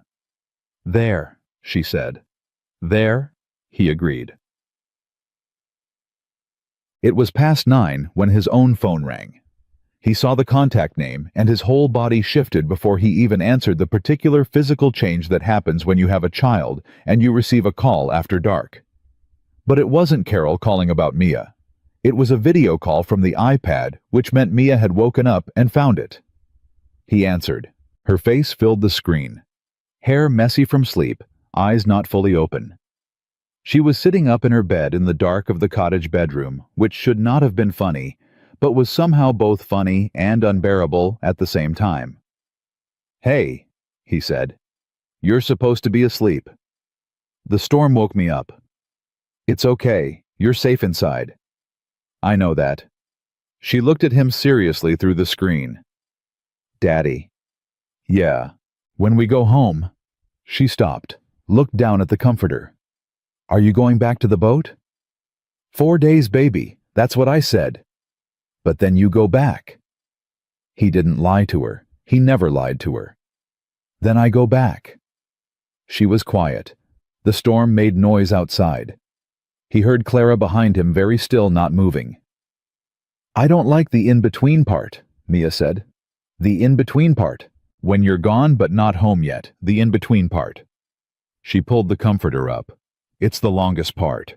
There, she said. There, he agreed. It was past 9 when his own phone rang. He saw the contact name and his whole body shifted before he even answered the particular physical change that happens when you have a child and you receive a call after dark. But it wasn't Carol calling about Mia. It was a video call from the iPad, which meant Mia had woken up and found it. He answered. Her face filled the screen. Hair messy from sleep, eyes not fully open. She was sitting up in her bed in the dark of the cottage bedroom, which should not have been funny, but was somehow both funny and unbearable at the same time. Hey, he said. You're supposed to be asleep. The storm woke me up. It's okay, you're safe inside. I know that. She looked at him seriously through the screen. Daddy. Yeah. When we go home. She stopped, looked down at the comforter. Are you going back to the boat? 4 days, baby, that's what I said. But then you go back. He didn't lie to her. He never lied to her. Then I go back. She was quiet. The storm made noise outside. He heard Clara behind him, very still, not moving. I don't like the in-between part, Mia said. The in-between part. When you're gone but not home yet, the in-between part. She pulled the comforter up. It's the longest part.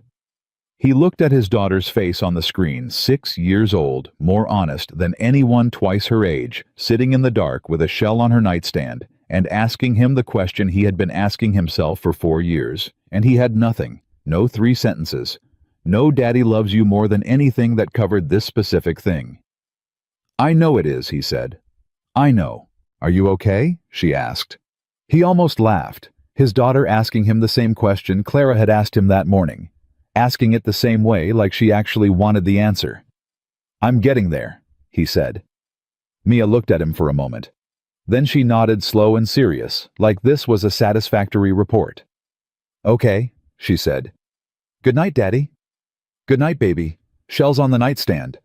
He looked at his daughter's face on the screen, 6 years old, more honest than anyone twice her age, sitting in the dark with a shell on her nightstand, and asking him the question he had been asking himself for 4 years, and he had nothing, no 3 sentences. No daddy loves you more than anything that covered this specific thing. I know it is, he said. I know. Are you okay? She asked. He almost laughed, his daughter asking him the same question Clara had asked him that morning, asking it the same way like she actually wanted the answer. I'm getting there, he said. Mia looked at him for a moment. Then she nodded, slow and serious, like this was a satisfactory report. Okay, she said. Good night, Daddy. Good night, baby. Shell's on the nightstand.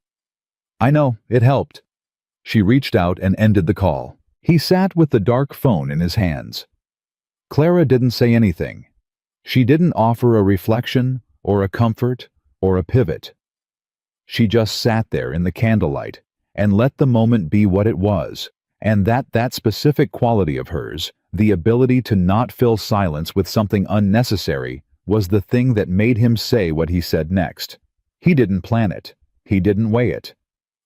I know, it helped. She reached out and ended the call. He sat with the dark phone in his hands. Clara didn't say anything. She didn't offer a reflection or a comfort or a pivot. She just sat there in the candlelight and let the moment be what it was, and that specific quality of hers, the ability to not fill silence with something unnecessary, was the thing that made him say what he said next. He didn't plan it. He didn't weigh it.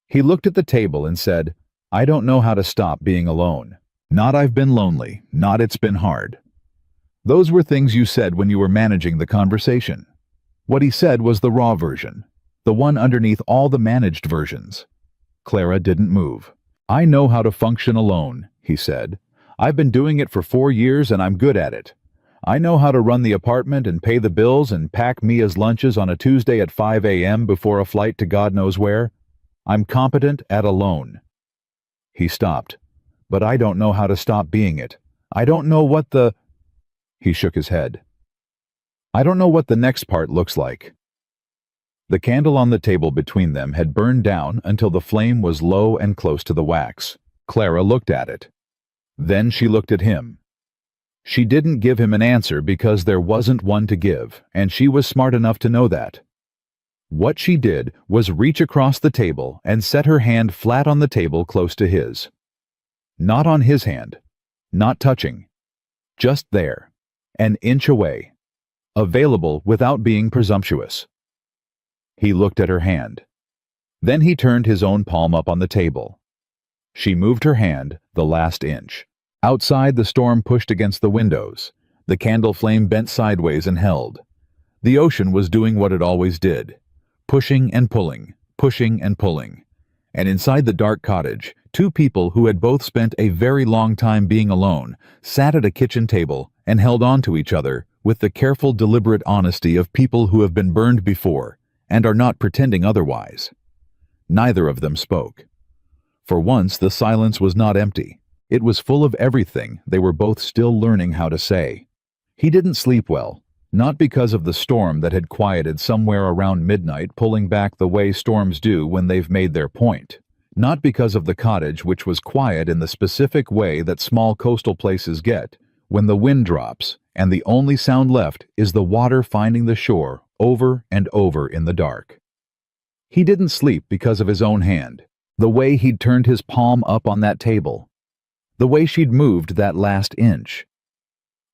He looked at the table and said, I don't know how to stop being alone. Not I've been lonely, not it's been hard. Those were things you said when you were managing the conversation. What he said was the raw version, the one underneath all the managed versions. Clara didn't move. I know how to function alone, he said. "I've been doing it for 4 years and I'm good at it. I know how to run the apartment and pay the bills and pack Mia's lunches on a Tuesday at 5 a.m. before a flight to God knows where. I'm competent at alone." He stopped. "But I don't know how to stop being it. I don't know what the—" He shook his head. "I don't know what the next part looks like." The candle on the table between them had burned down until the flame was low and close to the wax. Clara looked at it. Then she looked at him. She didn't give him an answer because there wasn't one to give, and she was smart enough to know that. What she did was reach across the table and set her hand flat on the table close to his. Not on his hand, not touching. Just there, an inch away, available without being presumptuous. He looked at her hand. Then he turned his own palm up on the table. She moved her hand the last inch. Outside, the storm pushed against the windows. The candle flame bent sideways and held. The ocean was doing what it always did, pushing and pulling, pushing and pulling. And inside the dark cottage, two people who had both spent a very long time being alone sat at a kitchen table and held on to each other with the careful, deliberate honesty of people who have been burned before and are not pretending otherwise. Neither of them spoke. For once, the silence was not empty. It was full of everything they were both still learning how to say. He didn't sleep well, not because of the storm that had quieted somewhere around midnight, pulling back the way storms do when they've made their point. Not because of the cottage, which was quiet in the specific way that small coastal places get, when the wind drops and the only sound left is the water finding the shore over and over in the dark. He didn't sleep because of his own hand, the way he'd turned his palm up on that table, the way she'd moved that last inch.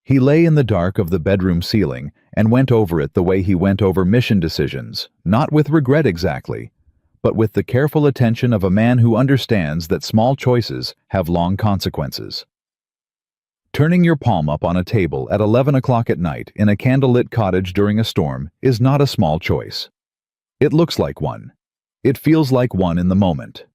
He lay in the dark of the bedroom ceiling and went over it the way he went over mission decisions, not with regret exactly, but with the careful attention of a man who understands that small choices have long consequences. Turning your palm up on a table at 11 o'clock at night in a candlelit cottage during a storm is not a small choice. It looks like one. It feels like one in the moment.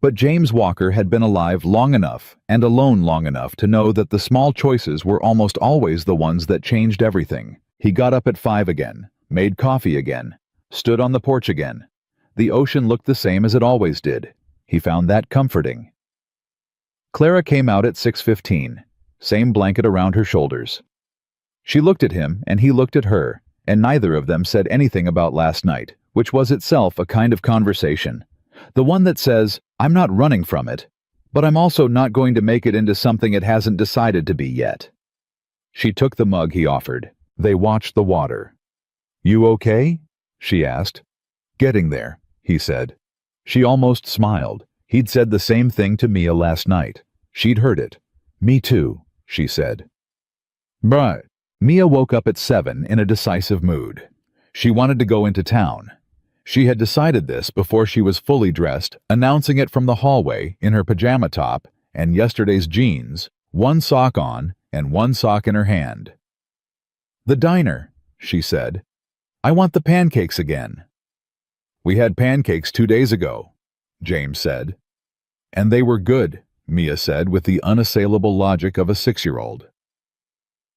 But James Walker had been alive long enough and alone long enough to know that the small choices were almost always the ones that changed everything. He got up at 5 again, made coffee again, stood on the porch again. The ocean looked the same as it always did. He found that comforting. Clara came out at 6:15, same blanket around her shoulders. She looked at him and he looked at her, and neither of them said anything about last night, which was itself a kind of conversation. The one that says, "I'm not running from it, but I'm also not going to make it into something it hasn't decided to be yet." She took the mug he offered. They watched the water. "You okay?" she asked. "Getting there," he said. She almost smiled. He'd said the same thing to Mia last night. She'd heard it. "Me too," she said. But Mia woke up at 7 in a decisive mood. She wanted to go into town. She had decided this before she was fully dressed, announcing it from the hallway in her pajama top and yesterday's jeans, one sock on and one sock in her hand. "The diner," she said. "I want the pancakes again." "We had pancakes 2 days ago," James said. "And they were good," Mia said with the unassailable logic of a 6-year-old.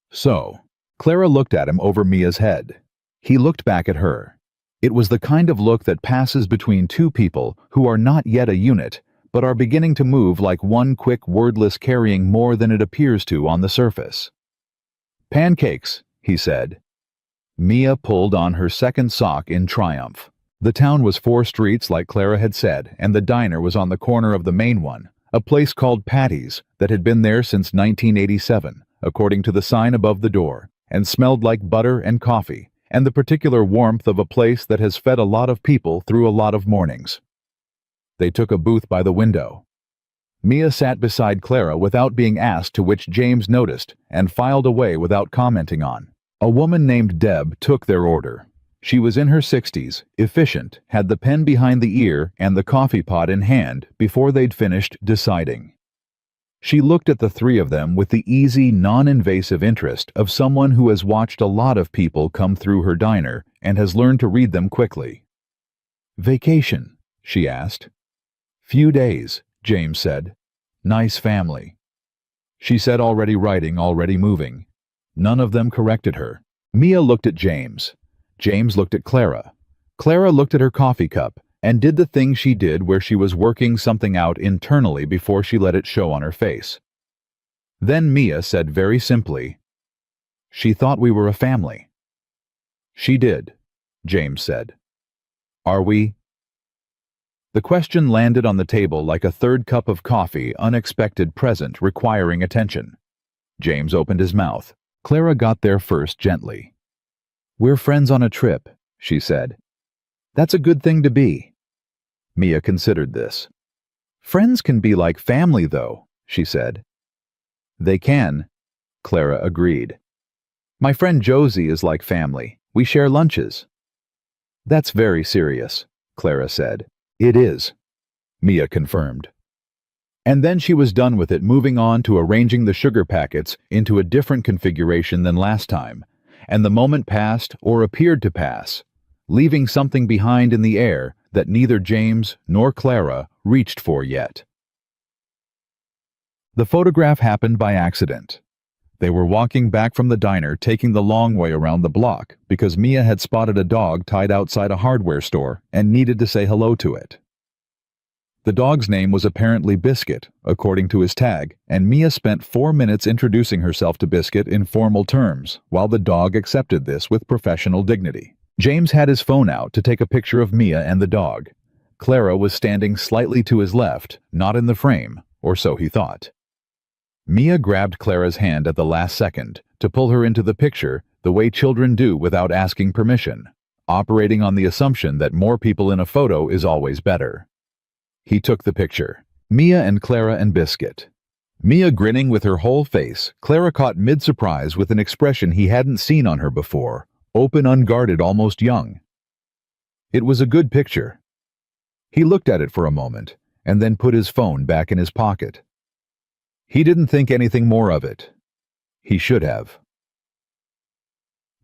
So, Clara looked at him over Mia's head. He looked back at her. It was the kind of look that passes between two people who are not yet a unit, but are beginning to move like one quick wordless carrying more than it appears to on the surface. "Pancakes," he said. Mia pulled on her second sock in triumph. The town was 4 streets like Clara had said, and the diner was on the corner of the main one, a place called Patty's that had been there since 1987, according to the sign above the door, and smelled like butter and coffee, and the particular warmth of a place that has fed a lot of people through a lot of mornings. They took a booth by the window. Mia sat beside Clara without being asked, to which James noticed and filed away without commenting on. A woman named Deb took their order. She was in her 60s, efficient, had the pen behind the ear and the coffee pot in hand before they'd finished deciding. She looked at the three of them with the easy, non-invasive interest of someone who has watched a lot of people come through her diner and has learned to read them quickly. "Vacation?" she asked. "Few days," James said. "Nice family." she said, already writing, already moving. None of them corrected her. Mia looked at James. James looked at Clara. Clara looked at her coffee cup and did the thing she did where she was working something out internally before she let it show on her face. Then Mia said very simply, "She thought we were a family." "She did," James said. "Are we?" The question landed on the table like a third cup of coffee, unexpected present, requiring attention. James opened his mouth. Clara got there first gently. "We're friends on a trip," she said. "That's a good thing to be." Mia considered this. "Friends can be like family, though," she said. "They can," Clara agreed. "My friend Josie is like family. We share lunches." "That's very serious," Clara said. "It is," Mia confirmed. And then she was done with it, moving on to arranging the sugar packets into a different configuration than last time, and the moment passed, or appeared to pass, leaving something behind in the air that neither James nor Clara reached for yet. The photograph happened by accident. They were walking back from the diner, taking the long way around the block, because Mia had spotted a dog tied outside a hardware store and needed to say hello to it. The dog's name was apparently Biscuit, according to his tag, and Mia spent 4 minutes introducing herself to Biscuit in formal terms, while the dog accepted this with professional dignity. James had his phone out to take a picture of Mia and the dog. Clara was standing slightly to his left, not in the frame, or so he thought. Mia grabbed Clara's hand at the last second to pull her into the picture the way children do without asking permission, operating on the assumption that more people in a photo is always better. He took the picture. Mia and Clara and Biscuit. Mia grinning with her whole face, Clara caught mid-surprise with an expression he hadn't seen on her before, open, unguarded, almost young. It was a good picture. He looked at it for a moment, and then put his phone back in his pocket. He didn't think anything more of it. He should have.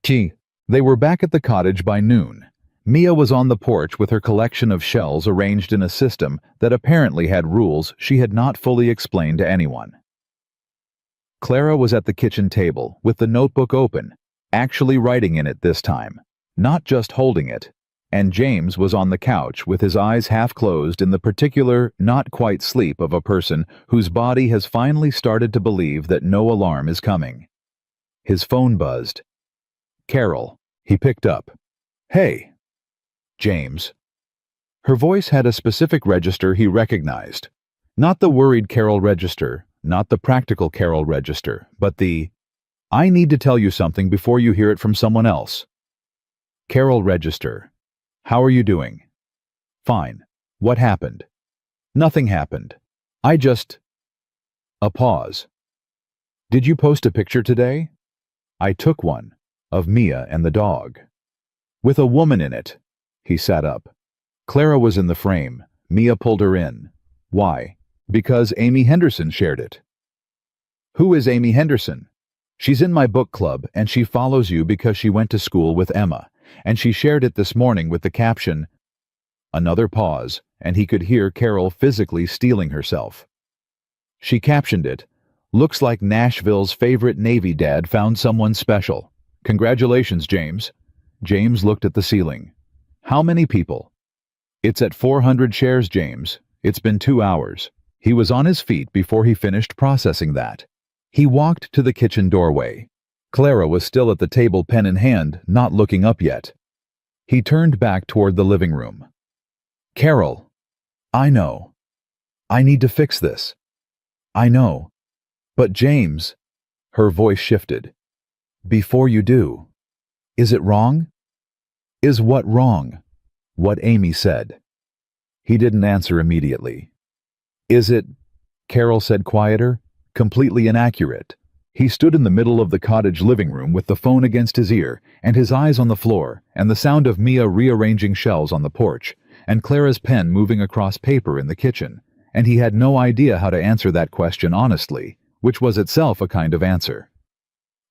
They were back at the cottage by noon. Mia was on the porch with her collection of shells arranged in a system that apparently had rules she had not fully explained to anyone. Clara was at the kitchen table with the notebook open, actually writing in it this time, not just holding it, and James was on the couch with his eyes half closed in the particular, not quite sleep of a person whose body has finally started to believe that no alarm is coming. His phone buzzed. Carol. He picked up. "Hey." "James." Her voice had a specific register he recognized. Not the worried Carol register, not the practical Carol register, but the, "I need to tell you something before you hear it from someone else." Carol register. "How are you doing?" "Fine. What happened?" "Nothing happened. I just..." A pause. "Did you post a picture today?" "I took one. Of Mia and the dog. With a woman in it." He sat up. Clara was in the frame. Mia pulled her in. "Why?" "Because Amy Henderson shared it." "Who is Amy Henderson?" "She's in my book club, and she follows you because she went to school with Emma, and she shared it this morning with the caption..." Another pause, and he could hear Carol physically steeling herself. "She captioned it, 'Looks like Nashville's favorite Navy dad found someone special. Congratulations, James.'" James looked at the ceiling. "How many people?" "It's at 400 shares, James. It's been 2 hours. He was on his feet before he finished processing that. He walked to the kitchen doorway. Clara was still at the table, pen in hand, not looking up yet. He turned back toward the living room. "Carol, I know. I need to fix this. I know. But James," her voice shifted, "before you do, is it wrong?" "Is what wrong?" "What Amy said." He didn't answer immediately. "Is it," Carol said quieter, "completely inaccurate?" He stood in the middle of the cottage living room with the phone against his ear and his eyes on the floor and the sound of Mia rearranging shells on the porch and Clara's pen moving across paper in the kitchen, and he had no idea how to answer that question honestly, which was itself a kind of answer.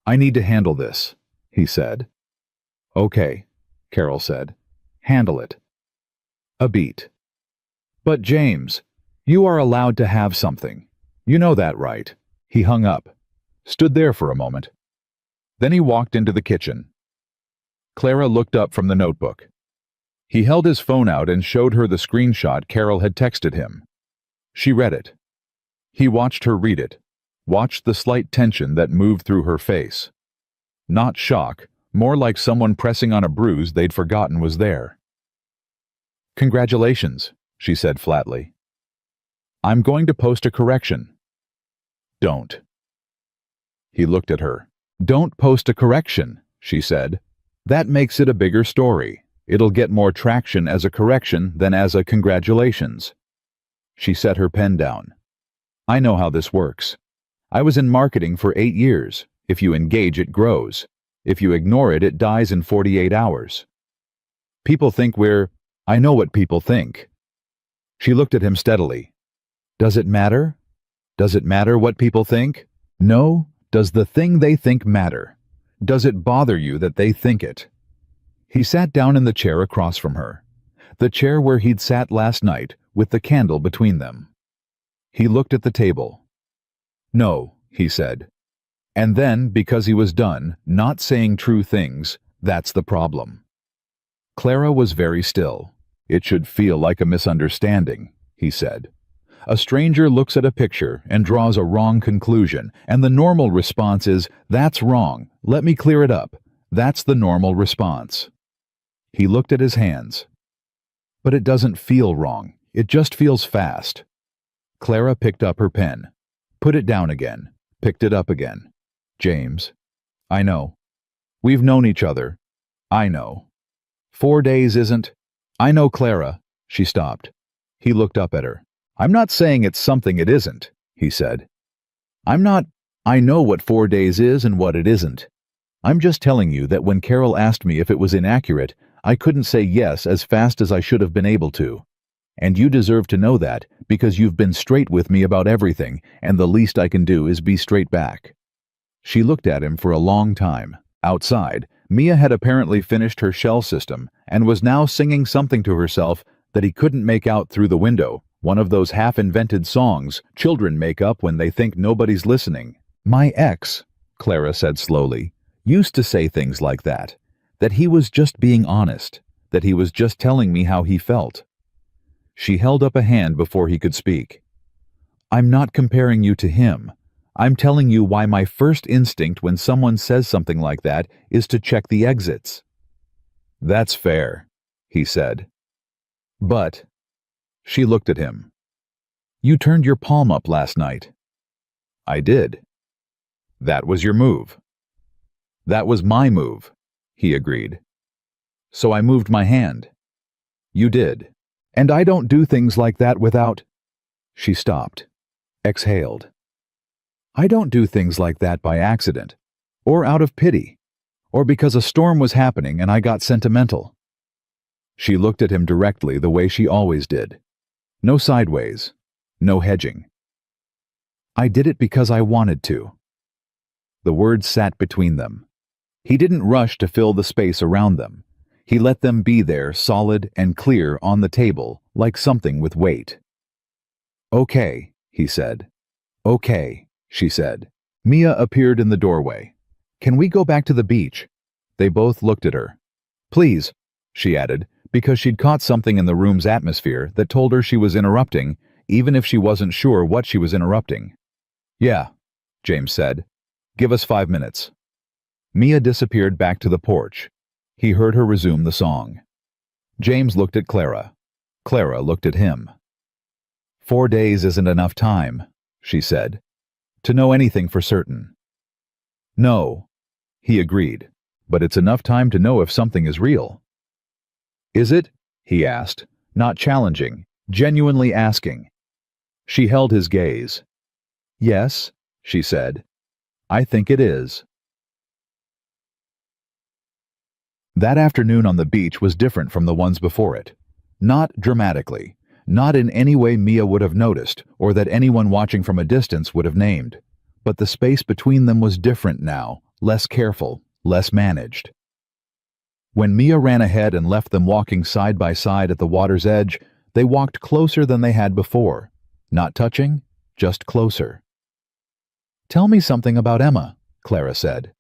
"I need to handle this," he said. "Okay," Carol said. "Handle it." A beat. "But James, you are allowed to have something. You know that, right?" He hung up, stood there for a moment. Then he walked into the kitchen. Clara looked up from the notebook. He held his phone out and showed her the screenshot Carol had texted him. She read it. He watched her read it, watched the slight tension that moved through her face. Not shock, more like someone pressing on a bruise they'd forgotten was there. "Congratulations," she said flatly. "I'm going to post a correction." "Don't." He looked at her. "Don't post a correction," she said. "That makes it a bigger story. It'll get more traction as a correction than as a congratulations." She set her pen down. "I know how this works. I was in marketing for 8 years. If you engage, it grows. If you ignore it, it dies in 48 hours. People think I know what people think." She looked at him steadily. "Does it matter? Does it matter what people think? No. Does the thing they think matter? Does it bother you that they think it?" He sat down in the chair across from her, the chair where he'd sat last night with the candle between them. He looked at the table. "No," he said. And then, because he was done, not saying true things, that's the problem. Clara was very still. "It should feel like a misunderstanding," he said. "A stranger looks at a picture and draws a wrong conclusion, and the normal response is, 'That's wrong, let me clear it up.' That's the normal response." He looked at his hands. "But it doesn't feel wrong. It just feels fast." Clara picked up her pen, put it down again, picked it up again. "James, I know. We've known each other. I know. 4 days isn't—" "I know, Clara." She stopped. He looked up at her. "I'm not saying it's something it isn't," he said. I know what 4 days is and what it isn't. I'm just telling you that when Carol asked me if it was inaccurate, I couldn't say yes as fast as I should have been able to. And you deserve to know that because you've been straight with me about everything, and the least I can do is be straight back." She looked at him for a long time. Outside, Mia had apparently finished her shell system and was now singing something to herself that he couldn't make out through the window, one of those half-invented songs children make up when they think nobody's listening. "My ex," Clara said slowly, "used to say things like that he was just being honest, that he was just telling me how he felt." She held up a hand before he could speak. "I'm not comparing you to him. I'm telling you why my first instinct when someone says something like that is to check the exits." "That's fair," he said. "But—" She looked at him. "You turned your palm up last night." "I did." "That was your move." "That was my move," he agreed. "So I moved my hand." "You did. And I don't do things like that without—" She stopped, exhaled. "I don't do things like that by accident, or out of pity, or because a storm was happening and I got sentimental." She looked at him directly the way she always did. No sideways, no hedging. "I did it because I wanted to." The words sat between them. He didn't rush to fill the space around them. He let them be there, solid and clear on the table, like something with weight. "Okay," he said. "Okay," she said. Mia appeared in the doorway. "Can we go back to the beach?" They both looked at her. "Please," she added, because she'd caught something in the room's atmosphere that told her she was interrupting, even if she wasn't sure what she was interrupting. "Yeah," James said. "Give us 5 minutes." Mia disappeared back to the porch. He heard her resume the song. James looked at Clara. Clara looked at him. 4 days isn't enough time," she said, "to know anything for certain." "No," he agreed, "but it's enough time to know if something is real." "Is it?" he asked, not challenging, genuinely asking. She held his gaze. "Yes," she said, "I think it is." That afternoon on the beach was different from the ones before it. Not dramatically, not in any way Mia would have noticed or that anyone watching from a distance would have named. But the space between them was different now, less careful, less managed. When Mia ran ahead and left them walking side by side at the water's edge, they walked closer than they had before. Not touching, just closer. Tell me something about Emma, Clara said.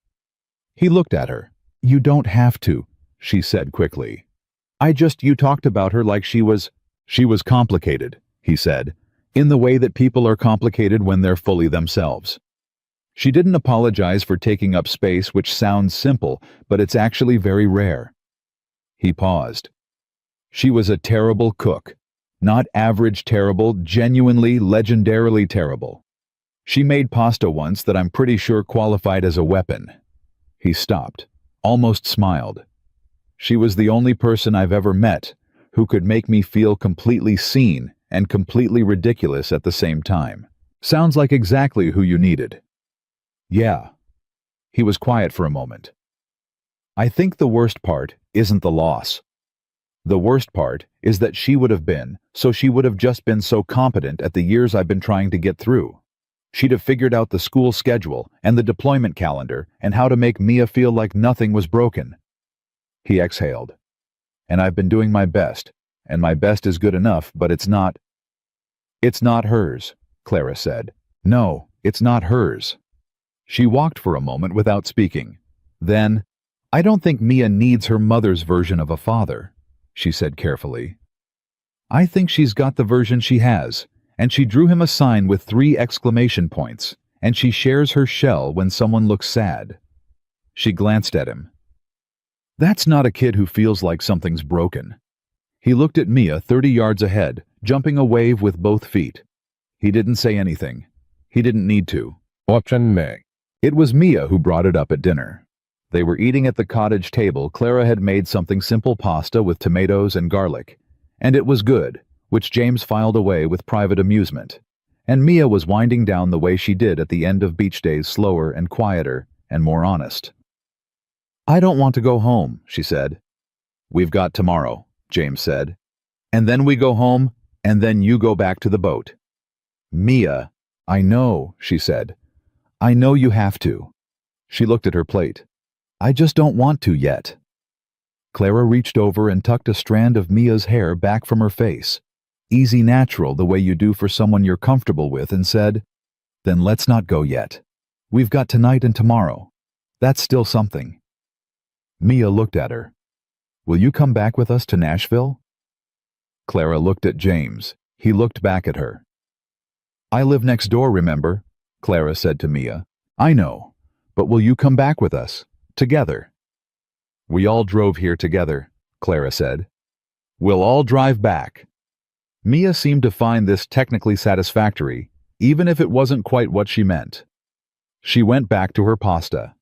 He looked at her. You don't have to, she said quickly. You talked about her like she was complicated, he said, in the way that people are complicated when they're fully themselves. She didn't apologize for taking up space, which sounds simple, but it's actually very rare. He paused. She was a terrible cook. Not average terrible, genuinely, legendarily terrible. She made pasta once that I'm pretty sure qualified as a weapon. He stopped, almost smiled. She was the only person I've ever met who could make me feel completely seen and completely ridiculous at the same time. Sounds like exactly who you needed. Yeah. He was quiet for a moment. I think the worst part isn't the loss. The worst part is that she would have been, so she would have just been so competent at the years I've been trying to get through. She'd have figured out the school schedule and the deployment calendar and how to make Mia feel like nothing was broken. He exhaled. And I've been doing my best, and my best is good enough, but it's not. It's not hers, Clara said. No, it's not hers. She walked for a moment without speaking. Then, I don't think Mia needs her mother's version of a father, she said carefully. I think she's got the version she has, and she drew him a sign with 3 exclamation points, and she shares her shell when someone looks sad. She glanced at him. That's not a kid who feels like something's broken. He looked at Mia 30 yards ahead, jumping a wave with both feet. He didn't say anything. He didn't need to. Option me. It was Mia who brought it up at dinner. They were eating at the cottage table. Clara had made something simple pasta with tomatoes and garlic, and it was good, which James filed away with private amusement. And Mia was winding down the way she did at the end of beach days, slower and quieter and more honest. I don't want to go home, she said. We've got tomorrow, James said. And then we go home, and then you go back to the boat. Mia, I know, she said. I know you have to. She looked at her plate. I just don't want to yet. Clara reached over and tucked a strand of Mia's hair back from her face, easy, natural, the way you do for someone you're comfortable with, and said, Then let's not go yet. We've got tonight and tomorrow. That's still something. Mia looked at her. Will you come back with us to Nashville? Clara looked at James. He looked back at her. I live next door, remember? Clara said to Mia. I know, but will you come back with us? Together. We all drove here together, Clara said. We'll all drive back. Mia seemed to find this technically satisfactory, even if it wasn't quite what she meant. She went back to her pasta.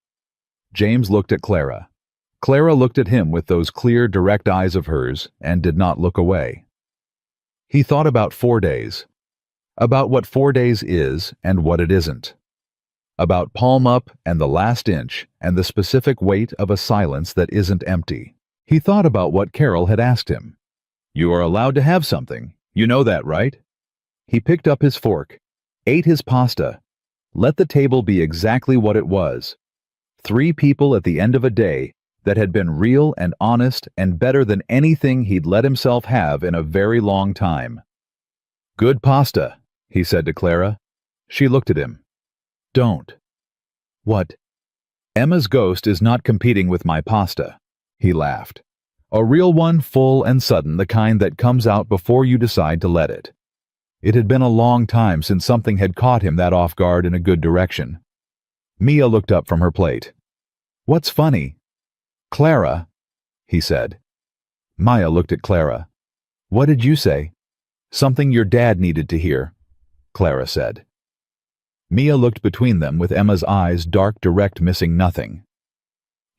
James looked at Clara. Clara looked at him with those clear, direct eyes of hers and did not look away. He thought about 4 days. About what 4 days is and what it isn't. About palm up and the last inch and the specific weight of a silence that isn't empty. He thought about what Carol had asked him. You are allowed to have something. You know that, right? He picked up his fork, ate his pasta, let the table be exactly what it was. 3 people at the end of a day that had been real and honest and better than anything he'd let himself have in a very long time. Good pasta, he said to Clara. She looked at him. Don't. What? Emma's ghost is not competing with my pasta. He laughed. A real one, full and sudden, the kind that comes out before you decide to let it. It had been a long time since something had caught him that off guard in a good direction. Mia looked up from her plate. What's funny? Clara, he said. Maya looked at Clara. What did you say? Something your dad needed to hear, Clara said. Mia looked between them with Emma's eyes dark, direct, missing nothing.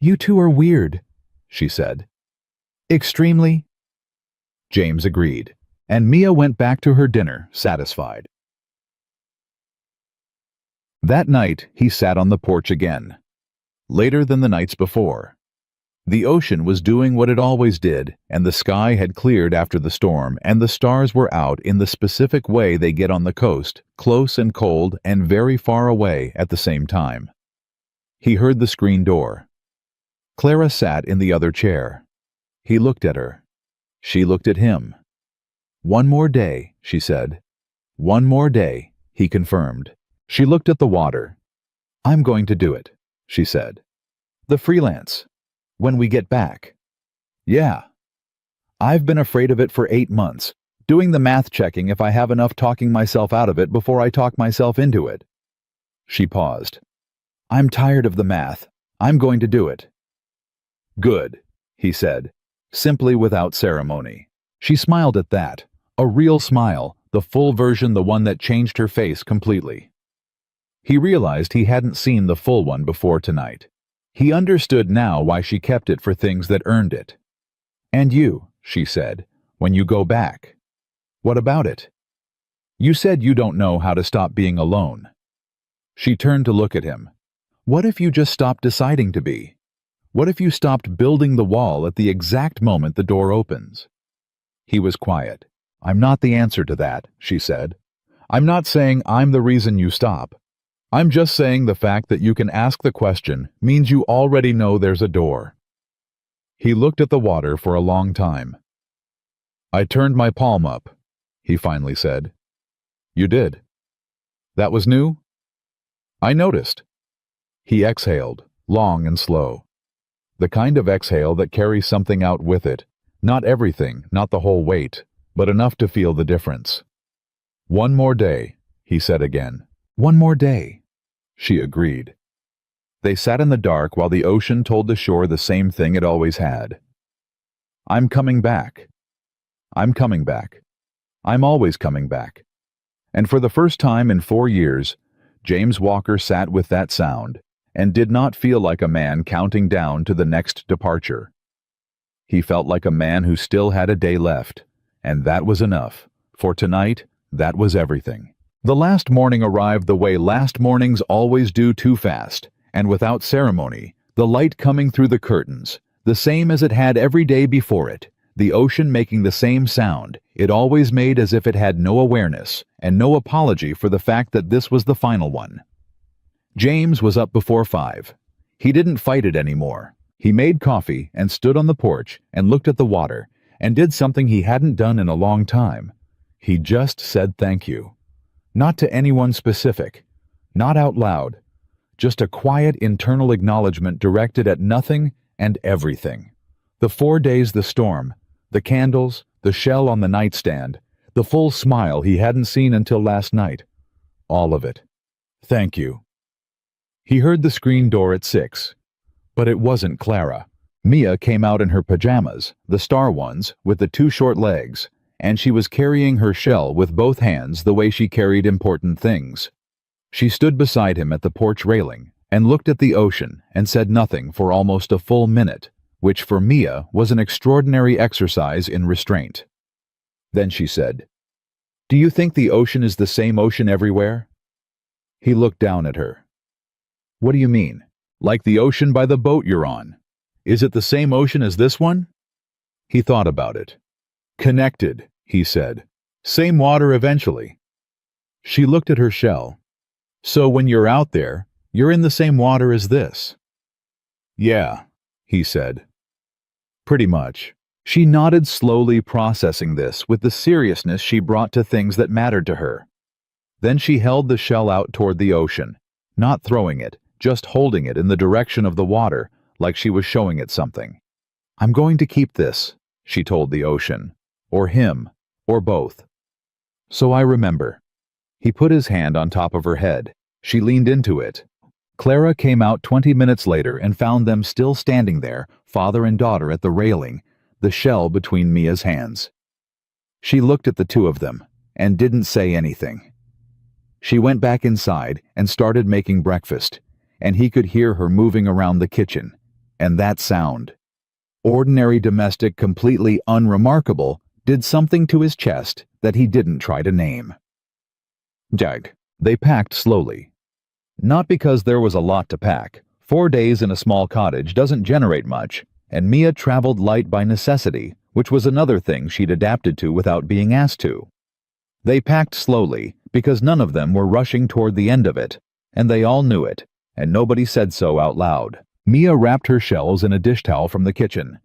You two are weird, she said. Extremely. James agreed, and Mia went back to her dinner, satisfied. That night, he sat on the porch again. Later than the nights before. The ocean was doing what it always did, and the sky had cleared after the storm, and the stars were out in the specific way they get on the coast, close and cold and very far away at the same time. He heard the screen door. Clara sat in the other chair. He looked at her. She looked at him. One more day, she said. One more day, he confirmed. She looked at the water. I'm going to do it, she said. The freelance. When we get back. Yeah. I've been afraid of it for 8 months, doing the math checking if I have enough talking myself out of it before I talk myself into it. She paused. I'm tired of the math. I'm going to do it. Good, he said, simply without ceremony. She smiled at that, a real smile, the full version, the one that changed her face completely. He realized he hadn't seen the full one before tonight. He understood now why she kept it for things that earned it. And you, she said, when you go back. What about it? You said you don't know how to stop being alone. She turned to look at him. What if you just stopped deciding to be? What if you stopped building the wall at the exact moment the door opens? He was quiet. I'm not the answer to that, she said. I'm not saying I'm the reason you stop. I'm just saying the fact that you can ask the question means you already know there's a door. He looked at the water for a long time. I turned my palm up, he finally said. You did. That was new? I noticed. He exhaled, long and slow. The kind of exhale that carries something out with it. Not everything, not the whole weight, but enough to feel the difference. One more day, he said again. One more day. She agreed. They sat in the dark while the ocean told the shore the same thing it always had. I'm coming back. I'm coming back. I'm always coming back. And for the first time in 4 years, James Walker sat with that sound and did not feel like a man counting down to the next departure. He felt like a man who still had a day left, and that was enough. For tonight, that was everything. The last morning arrived the way last mornings always do, too fast, and without ceremony, the light coming through the curtains, the same as it had every day before it, the ocean making the same sound it always made, as if it had no awareness and no apology for the fact that this was the final one. James was up before 5. He didn't fight it anymore. He made coffee and stood on the porch and looked at the water and did something he hadn't done in a long time. He just said thank you. Not to anyone specific, not out loud, just a quiet internal acknowledgement directed at nothing and everything. The 4 days, the storm, the candles, the shell on the nightstand, the full smile he hadn't seen until last night. All of it. Thank you. He heard the screen door at 6. But it wasn't Clara. Mia came out in her pajamas, the star ones, with the 2 short legs, and she was carrying her shell with both hands the way she carried important things. She stood beside him at the porch railing and looked at the ocean and said nothing for almost a full minute, which for Mia was an extraordinary exercise in restraint. Then she said, "Do you think the ocean is the same ocean everywhere?" He looked down at her. "What do you mean? Like the ocean by the boat you're on? Is it the same ocean as this one?" He thought about it. "Connected," he said. "Same water eventually." She looked at her shell. "So when you're out there, you're in the same water as this?" "Yeah," he said. "Pretty much." She nodded slowly, processing this with the seriousness she brought to things that mattered to her. Then she held the shell out toward the ocean, not throwing it, just holding it in the direction of the water, like she was showing it something. "I'm going to keep this," she told the ocean, or him, or both. "So I remember." He put his hand on top of her head. She leaned into it. Clara came out 20 minutes later and found them still standing there, father and daughter at the railing, the shell between Mia's hands. She looked at the two of them and didn't say anything. She went back inside and started making breakfast, and he could hear her moving around the kitchen, and that sound, ordinary domestic, completely unremarkable, did something to his chest that he didn't try to name. They packed slowly. Not because there was a lot to pack. 4 days in a small cottage doesn't generate much, and Mia traveled light by necessity, which was another thing she'd adapted to without being asked to. They packed slowly because none of them were rushing toward the end of it, and they all knew it, and nobody said so out loud. Mia wrapped her shells in a dish towel from the kitchen.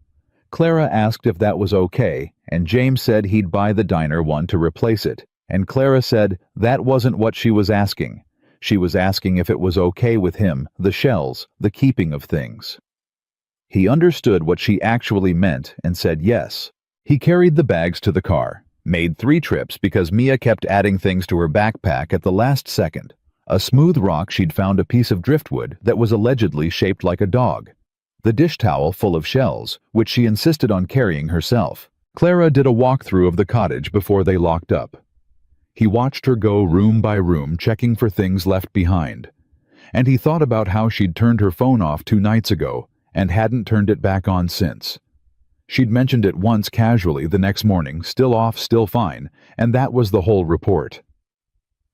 Clara asked if that was okay, and James said he'd buy the diner one to replace it, and Clara said that wasn't what she was asking. She was asking if it was okay with him, the shells, the keeping of things. He understood what she actually meant and said yes. He carried the bags to the car, made 3 trips because Mia kept adding things to her backpack at the last second. A smooth rock she'd found a piece of driftwood that was allegedly shaped like a dog. The dish towel full of shells, which she insisted on carrying herself. Clara did a walkthrough of the cottage before they locked up. He watched her go room by room checking for things left behind. And he thought about how she'd turned her phone off 2 nights ago and hadn't turned it back on since. She'd mentioned it once casually the next morning, still off, still fine, and that was the whole report.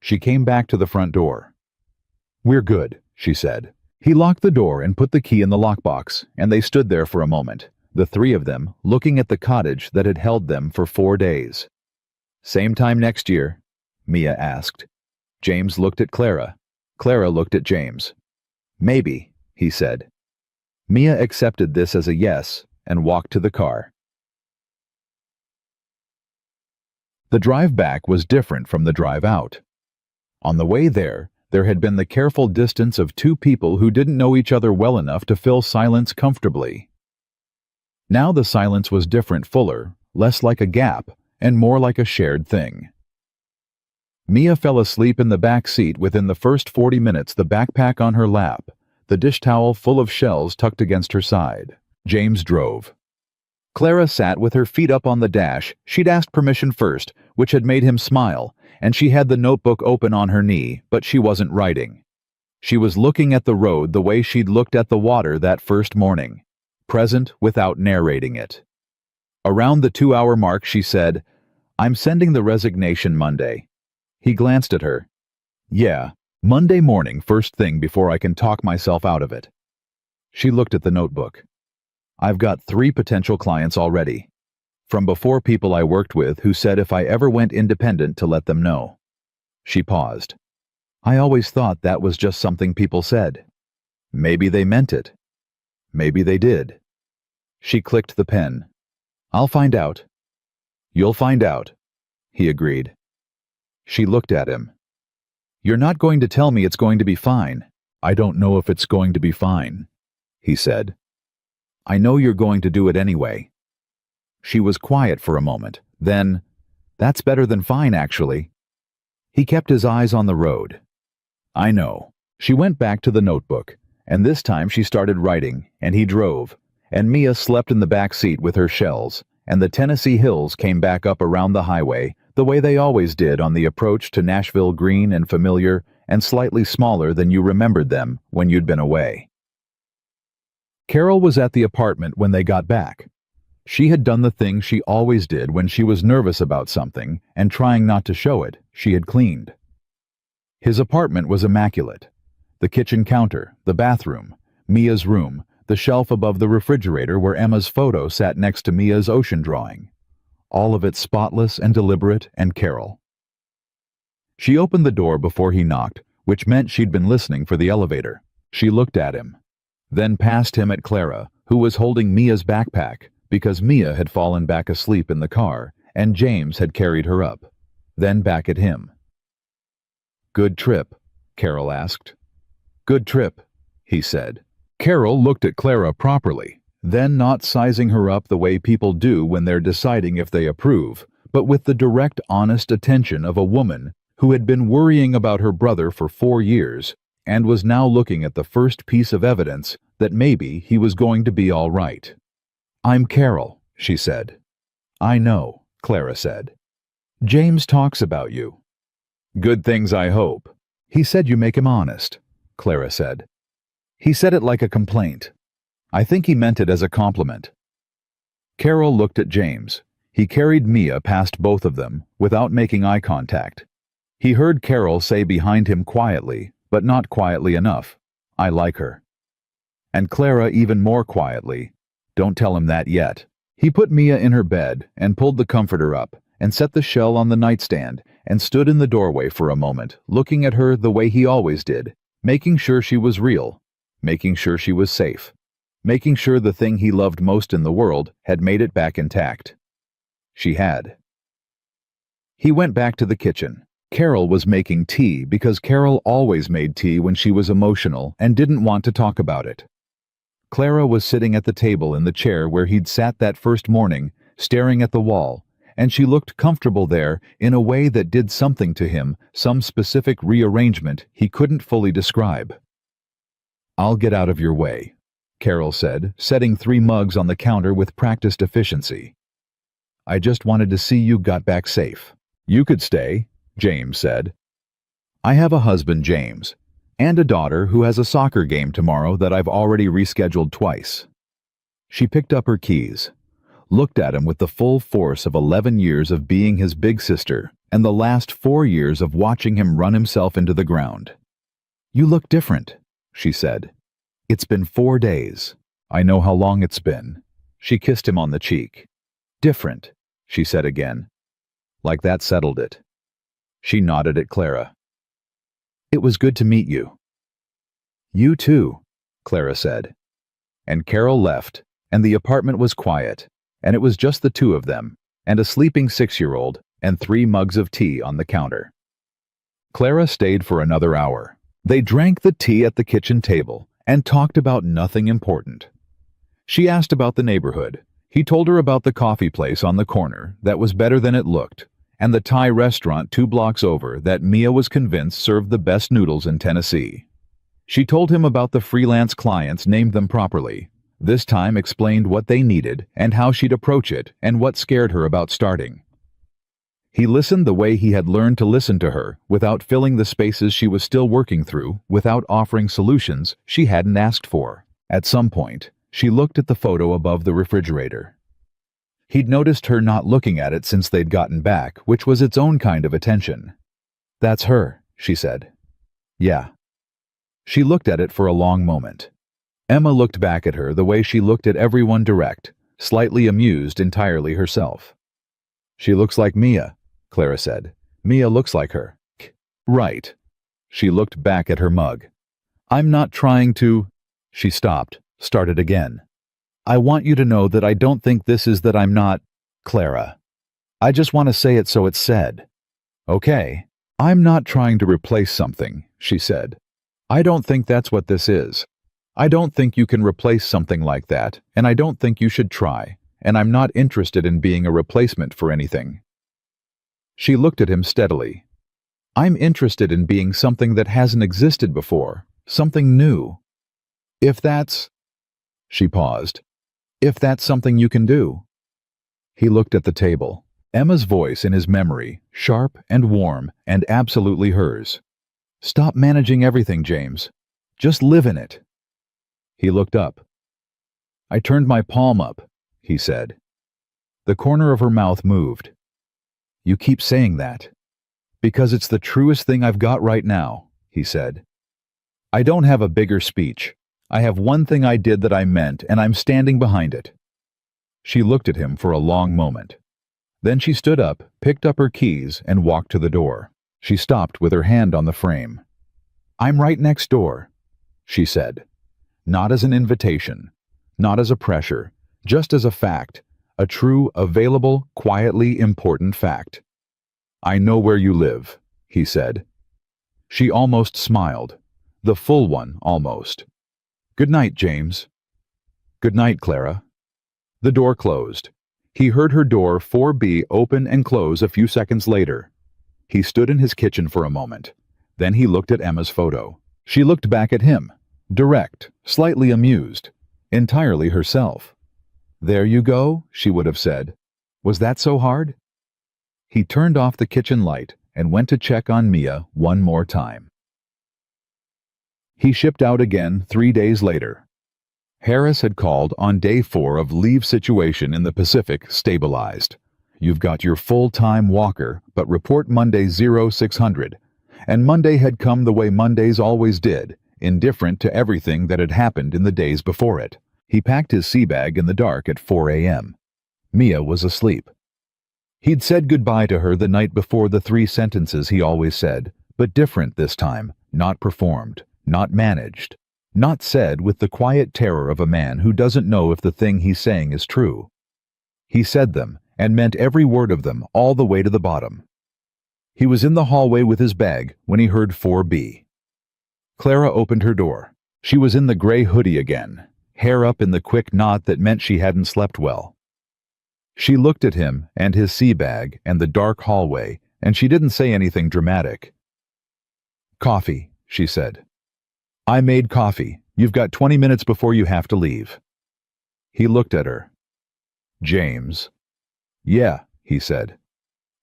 She came back to the front door. "We're good," she said. He locked the door and put the key in the lockbox, and they stood there for a moment, the 3 of them, looking at the cottage that had held them for 4 days. "Same time next year?" Mia asked. James looked at Clara. Clara looked at James. "Maybe," he said. Mia accepted this as a yes and walked to the car. The drive back was different from the drive out. On the way there had been the careful distance of 2 people who didn't know each other well enough to fill silence comfortably. Now the silence was different, fuller, less like a gap, and more like a shared thing. Mia fell asleep in the back seat within the first 40 minutes, the backpack on her lap, the dish towel full of shells tucked against her side. James drove. Clara sat with her feet up on the dash. She'd asked permission first, which had made him smile, and she had the notebook open on her knee, but she wasn't writing. She was looking at the road the way she'd looked at the water that first morning, present without narrating it. Around the 2-hour mark she said, "I'm sending the resignation Monday." He glanced at her. "Yeah, Monday morning, first thing, before I can talk myself out of it." She looked at the notebook. "I've got 3 potential clients already. From before, people I worked with who said if I ever went independent to let them know." She paused. "I always thought that was just something people said." Maybe they meant it. Maybe they did. She clicked the pen. "I'll find out." "You'll find out," he agreed. She looked at him. "You're not going to tell me it's going to be fine." "I don't know if it's going to be fine," he said. "I know you're going to do it anyway." She was quiet for a moment. Then, "That's better than fine, actually." He kept his eyes on the road. "I know." She went back to the notebook, and this time she started writing, and he drove, and Mia slept in the back seat with her shells, and the Tennessee hills came back up around the highway, the way they always did on the approach to Nashville, green and familiar and slightly smaller than you remembered them when you'd been away. Carol was at the apartment when they got back. She had done the thing she always did when she was nervous about something and trying not to show it. She had cleaned. His apartment was immaculate. The kitchen counter, the bathroom, Mia's room, the shelf above the refrigerator where Emma's photo sat next to Mia's ocean drawing. All of it spotless and deliberate and Carol. She opened the door before he knocked, which meant she'd been listening for the elevator. She looked at him, then past him at Clara, who was holding Mia's backpack because Mia had fallen back asleep in the car and James had carried her up, then back at him. "Good trip?" Carol asked. "Good trip," he said. Carol looked at Clara properly, then not sizing her up the way people do when they're deciding if they approve, but with the direct, honest attention of a woman who had been worrying about her brother for 4 years and was now looking at the first piece of evidence that maybe he was going to be all right. "I'm Carol," she said. "I know," Clara said. "James talks about you." "Good things, I hope." "He said you make him honest," Clara said. "He said it like a complaint. I think he meant it as a compliment." Carol looked at James. He carried Mia past both of them, without making eye contact. He heard Carol say behind him quietly, but not quietly enough, "I like her." And Clara even more quietly, "Don't tell him that yet." He put Mia in her bed and pulled the comforter up and set the shell on the nightstand and stood in the doorway for a moment, looking at her the way he always did, making sure she was real, making sure she was safe, making sure the thing he loved most in the world had made it back intact. She had. He went back to the kitchen. Carol was making tea because Carol always made tea when she was emotional and didn't want to talk about it. Clara was sitting at the table in the chair where he'd sat that first morning, staring at the wall, and she looked comfortable there in a way that did something to him, some specific rearrangement he couldn't fully describe. "I'll get out of your way," Carol said, setting 3 mugs on the counter with practiced efficiency. "I just wanted to see you got back safe." "You could stay," James said. "I have a husband, James, and a daughter who has a soccer game tomorrow that I've already rescheduled twice." She picked up her keys, looked at him with the full force of 11 years of being his big sister and the last 4 years of watching him run himself into the ground. "You look different," she said. "It's been 4 days. I know how long it's been." She kissed him on the cheek. "Different," she said again. Like that settled it. She nodded at Clara. "It was good to meet you." "You too," Clara said. And Carol left, and the apartment was quiet, and it was just the 2 of them, and a sleeping 6-year-old, and 3 mugs of tea on the counter. Clara stayed for another hour. They drank the tea at the kitchen table and talked about nothing important. She asked about the neighborhood. He told her about the coffee place on the corner that was better than it looked, and the Thai restaurant 2 blocks over that Mia was convinced served the best noodles in Tennessee. She told him about the freelance clients, named them properly, this time explained what they needed and how she'd approach it and what scared her about starting. He listened the way he had learned to listen to her, without filling the spaces she was still working through, without offering solutions she hadn't asked for. At some point, she looked at the photo above the refrigerator. He'd noticed her not looking at it since they'd gotten back, which was its own kind of attention. "That's her," she said. "Yeah." She looked at it for a long moment. Emma looked back at her the way she looked at everyone, direct, slightly amused, entirely herself. "She looks like Mia," Clara said. "Mia looks like her." "Right." She looked back at her mug. "I'm not trying to—" She stopped, started again. "I want you to know that I don't think this is that I'm not, Clara. I just want to say it so it's said." "Okay. I'm not trying to replace something," she said. "I don't think that's what this is. I don't think you can replace something like that, and I don't think you should try, and I'm not interested in being a replacement for anything." She looked at him steadily. "I'm interested in being something that hasn't existed before, something new. If that's—" She paused. "If that's something you can do." He looked at the table. Emma's voice in his memory, sharp and warm and absolutely hers. "Stop managing everything, James. Just live in it." He looked up. "I turned my palm up," he said. The corner of her mouth moved. "You keep saying that." "Because it's the truest thing I've got right now," he said. "I don't have a bigger speech. I have one thing I did that I meant, and I'm standing behind it." She looked at him for a long moment. Then she stood up, picked up her keys, and walked to the door. She stopped with her hand on the frame. "I'm right next door," she said. Not as an invitation, not as a pressure, just as a fact, a true, available, quietly important fact. "I know where you live," he said. She almost smiled, the full one almost. "Good night, James." "Good night, Clara." The door closed. He heard her door 4B open and close a few seconds later. He stood in his kitchen for a moment. Then he looked at Emma's photo. She looked back at him, direct, slightly amused, entirely herself. "There you go," she would have said. "Was that so hard?" He turned off the kitchen light and went to check on Mia one more time. He shipped out again 3 days later. Harris had called on day 4 of leave. Situation in the Pacific stabilized. "You've got your full-time walker, but report Monday 0600. And Monday had come the way Mondays always did, indifferent to everything that had happened in the days before it. He packed his sea bag in the dark at 4 a.m. Mia was asleep. He'd said goodbye to her the night before, the 3 sentences he always said, but different this time, not performed, not managed, not said with the quiet terror of a man who doesn't know if the thing he's saying is true. He said them, and meant every word of them, all the way to the bottom. He was in the hallway with his bag when he heard 4B. Clara opened her door. She was in the gray hoodie again, hair up in the quick knot that meant she hadn't slept well. She looked at him and his sea bag and the dark hallway, and she didn't say anything dramatic. "Coffee," she said. "I made coffee. You've got 20 minutes before you have to leave." He looked at her. "James." "Yeah," he said.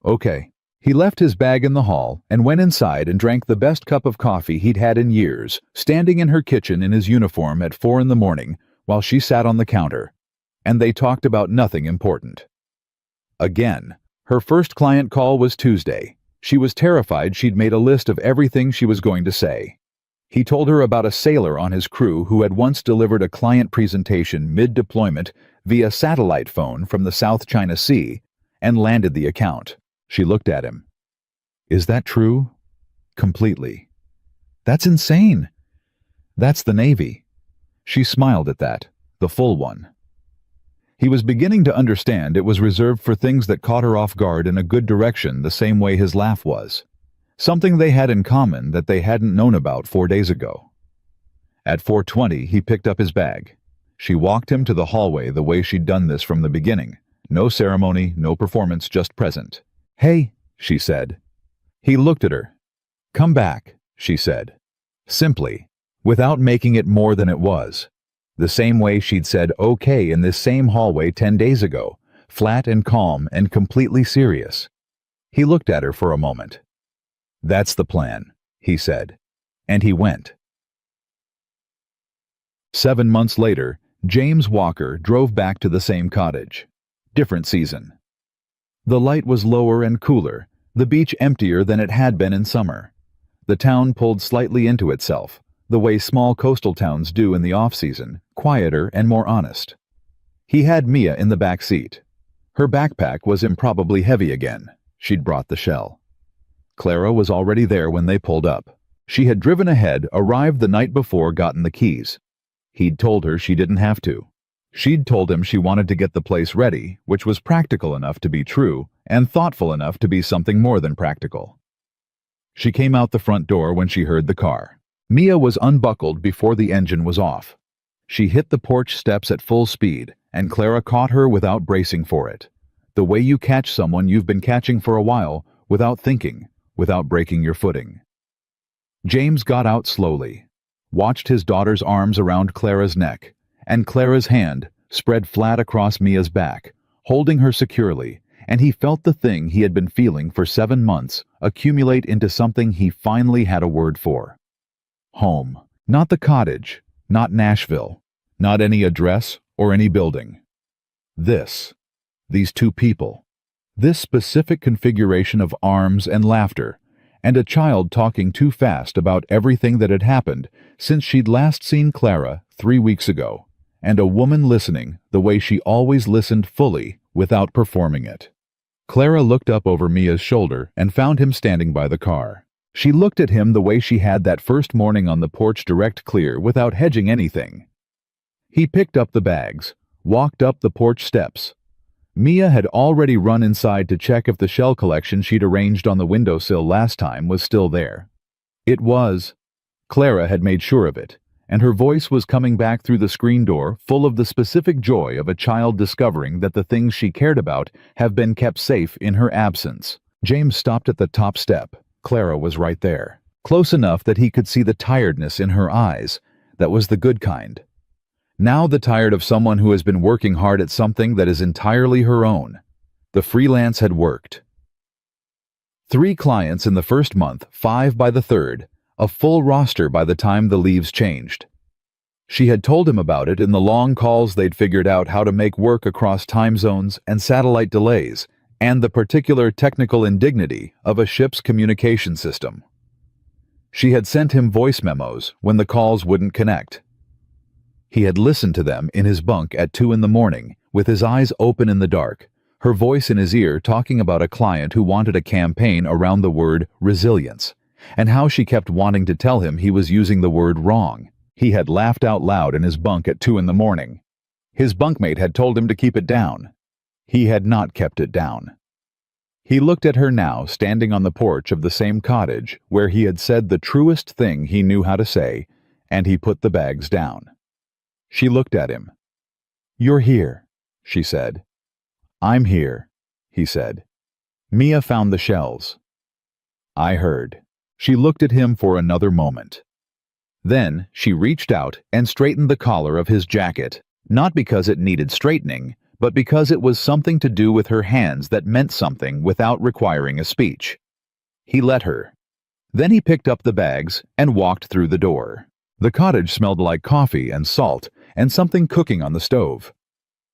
"Okay." He left his bag in the hall and went inside and drank the best cup of coffee he'd had in years, standing in her kitchen in his uniform at 4 in the morning while she sat on the counter, and they talked about nothing important. Again, her first client call was Tuesday. She was terrified she'd made a list of everything she was going to say. He told her about a sailor on his crew who had once delivered a client presentation mid-deployment via satellite phone from the South China Sea and landed the account. She looked at him. "Is that true?" "Completely." "That's insane." "That's the Navy." She smiled at that, the full one. He was beginning to understand it was reserved for things that caught her off guard in a good direction, the same way his laugh was. Something they had in common that they hadn't known about 4 days ago. At 4:20, he picked up his bag. She walked him to the hallway the way she'd done this from the beginning. No ceremony, no performance, just present. "Hey," she said. He looked at her. "Come back," she said. Simply, without making it more than it was. The same way she'd said okay in this same hallway 10 days ago, flat and calm and completely serious. He looked at her for a moment. "That's the plan," he said, and he went. 7 months later, James Walker drove back to the same cottage. Different season. The light was lower and cooler, the beach emptier than it had been in summer. The town pulled slightly into itself, the way small coastal towns do in the off-season, quieter and more honest. He had Mia in the back seat. Her backpack was improbably heavy again. She'd brought the shell. Clara was already there when they pulled up. She had driven ahead, arrived the night before, gotten the keys. He'd told her she didn't have to. She'd told him she wanted to get the place ready, which was practical enough to be true, and thoughtful enough to be something more than practical. She came out the front door when she heard the car. Mia was unbuckled before the engine was off. She hit the porch steps at full speed, and Clara caught her without bracing for it. The way you catch someone you've been catching for a while, without thinking, without breaking your footing. James got out slowly, watched his daughter's arms around Clara's neck, and Clara's hand spread flat across Mia's back, holding her securely, and he felt the thing he had been feeling for 7 months accumulate into something he finally had a word for. Home. Not the cottage, not Nashville, not any address or any building. These two people. This specific configuration of arms and laughter, and a child talking too fast about everything that had happened since she'd last seen Clara 3 weeks ago, and a woman listening the way she always listened fully without performing it. Clara looked up over Mia's shoulder and found him standing by the car. She looked at him the way she had that first morning on the porch, direct, clear, without hedging anything. He picked up the bags, walked up the porch steps. Mia had already run inside to check if the shell collection she'd arranged on the windowsill last time was still there. It was. Clara had made sure of it, and her voice was coming back through the screen door, full of the specific joy of a child discovering that the things she cared about have been kept safe in her absence. James stopped at the top step. Clara was right there, close enough that he could see the tiredness in her eyes. That was the good kind. Now the tired of someone who has been working hard at something that is entirely her own. The freelance had worked. 3 clients in the first month, 5 by the third, a full roster by the time the leaves changed. She had told him about it in the long calls they'd figured out how to make work across time zones and satellite delays, and the particular technical indignity of a ship's communication system. She had sent him voice memos when the calls wouldn't connect. He had listened to them in his bunk at 2 in the morning, with his eyes open in the dark, her voice in his ear talking about a client who wanted a campaign around the word resilience, and how she kept wanting to tell him he was using the word wrong. He had laughed out loud in his bunk at 2 in the morning. His bunkmate had told him to keep it down. He had not kept it down. He looked at her now, standing on the porch of the same cottage where he had said the truest thing he knew how to say, and he put the bags down. She looked at him. "You're here," she said. "I'm here," he said. "Mia found the shells." "I heard." She looked at him for another moment. Then she reached out and straightened the collar of his jacket, not because it needed straightening, but because it was something to do with her hands that meant something without requiring a speech. He let her. Then he picked up the bags and walked through the door. The cottage smelled like coffee and salt and something cooking on the stove.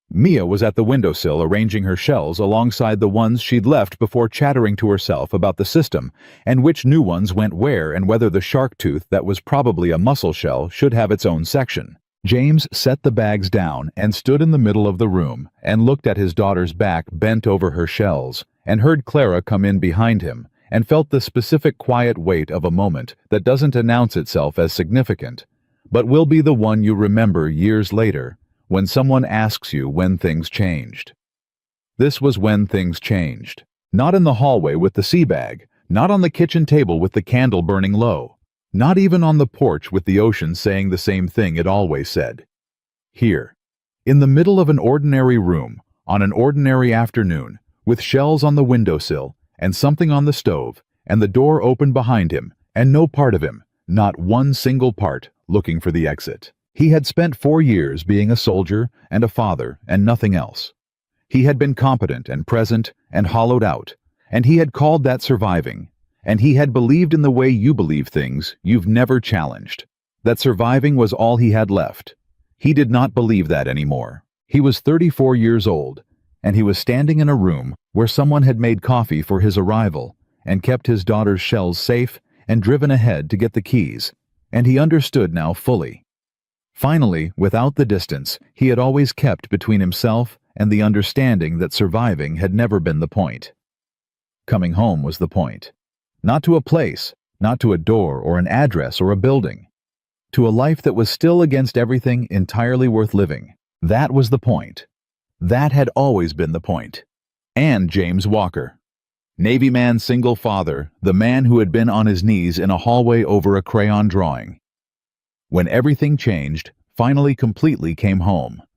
Mia was at the windowsill arranging her shells alongside the ones she'd left before chattering to herself about the system and which new ones went where and whether the shark tooth that was probably a mussel shell should have its own section. James set the bags down and stood in the middle of the room and looked at his daughter's back bent over her shells and heard Clara come in behind him and felt the specific quiet weight of a moment that doesn't announce itself as significant, but will be the one you remember years later when someone asks you when things changed. This was when things changed. Not in the hallway with the sea bag, not on the kitchen table with the candle burning low, not even on the porch with the ocean saying the same thing it always said. Here, in the middle of an ordinary room, on an ordinary afternoon, with shells on the windowsill and something on the stove, and the door open behind him, and no part of him, not one single part, looking for the exit. He had spent 4 years being a soldier and a father and nothing else. He had been competent and present and hollowed out, and he had called that surviving, and he had believed in the way you believe things you've never challenged, that surviving was all he had left. He did not believe that anymore. He was 34 years old, and he was standing in a room where someone had made coffee for his arrival and kept his daughter's shells safe and driven ahead to get the keys, and he understood now fully. Finally, without the distance he had always kept between himself and the understanding that surviving had never been the point. Coming home was the point. Not to a place, not to a door or an address or a building. To a life that was still against everything entirely worth living. That was the point. That had always been the point. And James Walker. Navy man, single father, the man who had been on his knees in a hallway over a crayon drawing. When everything changed, finally completely came home,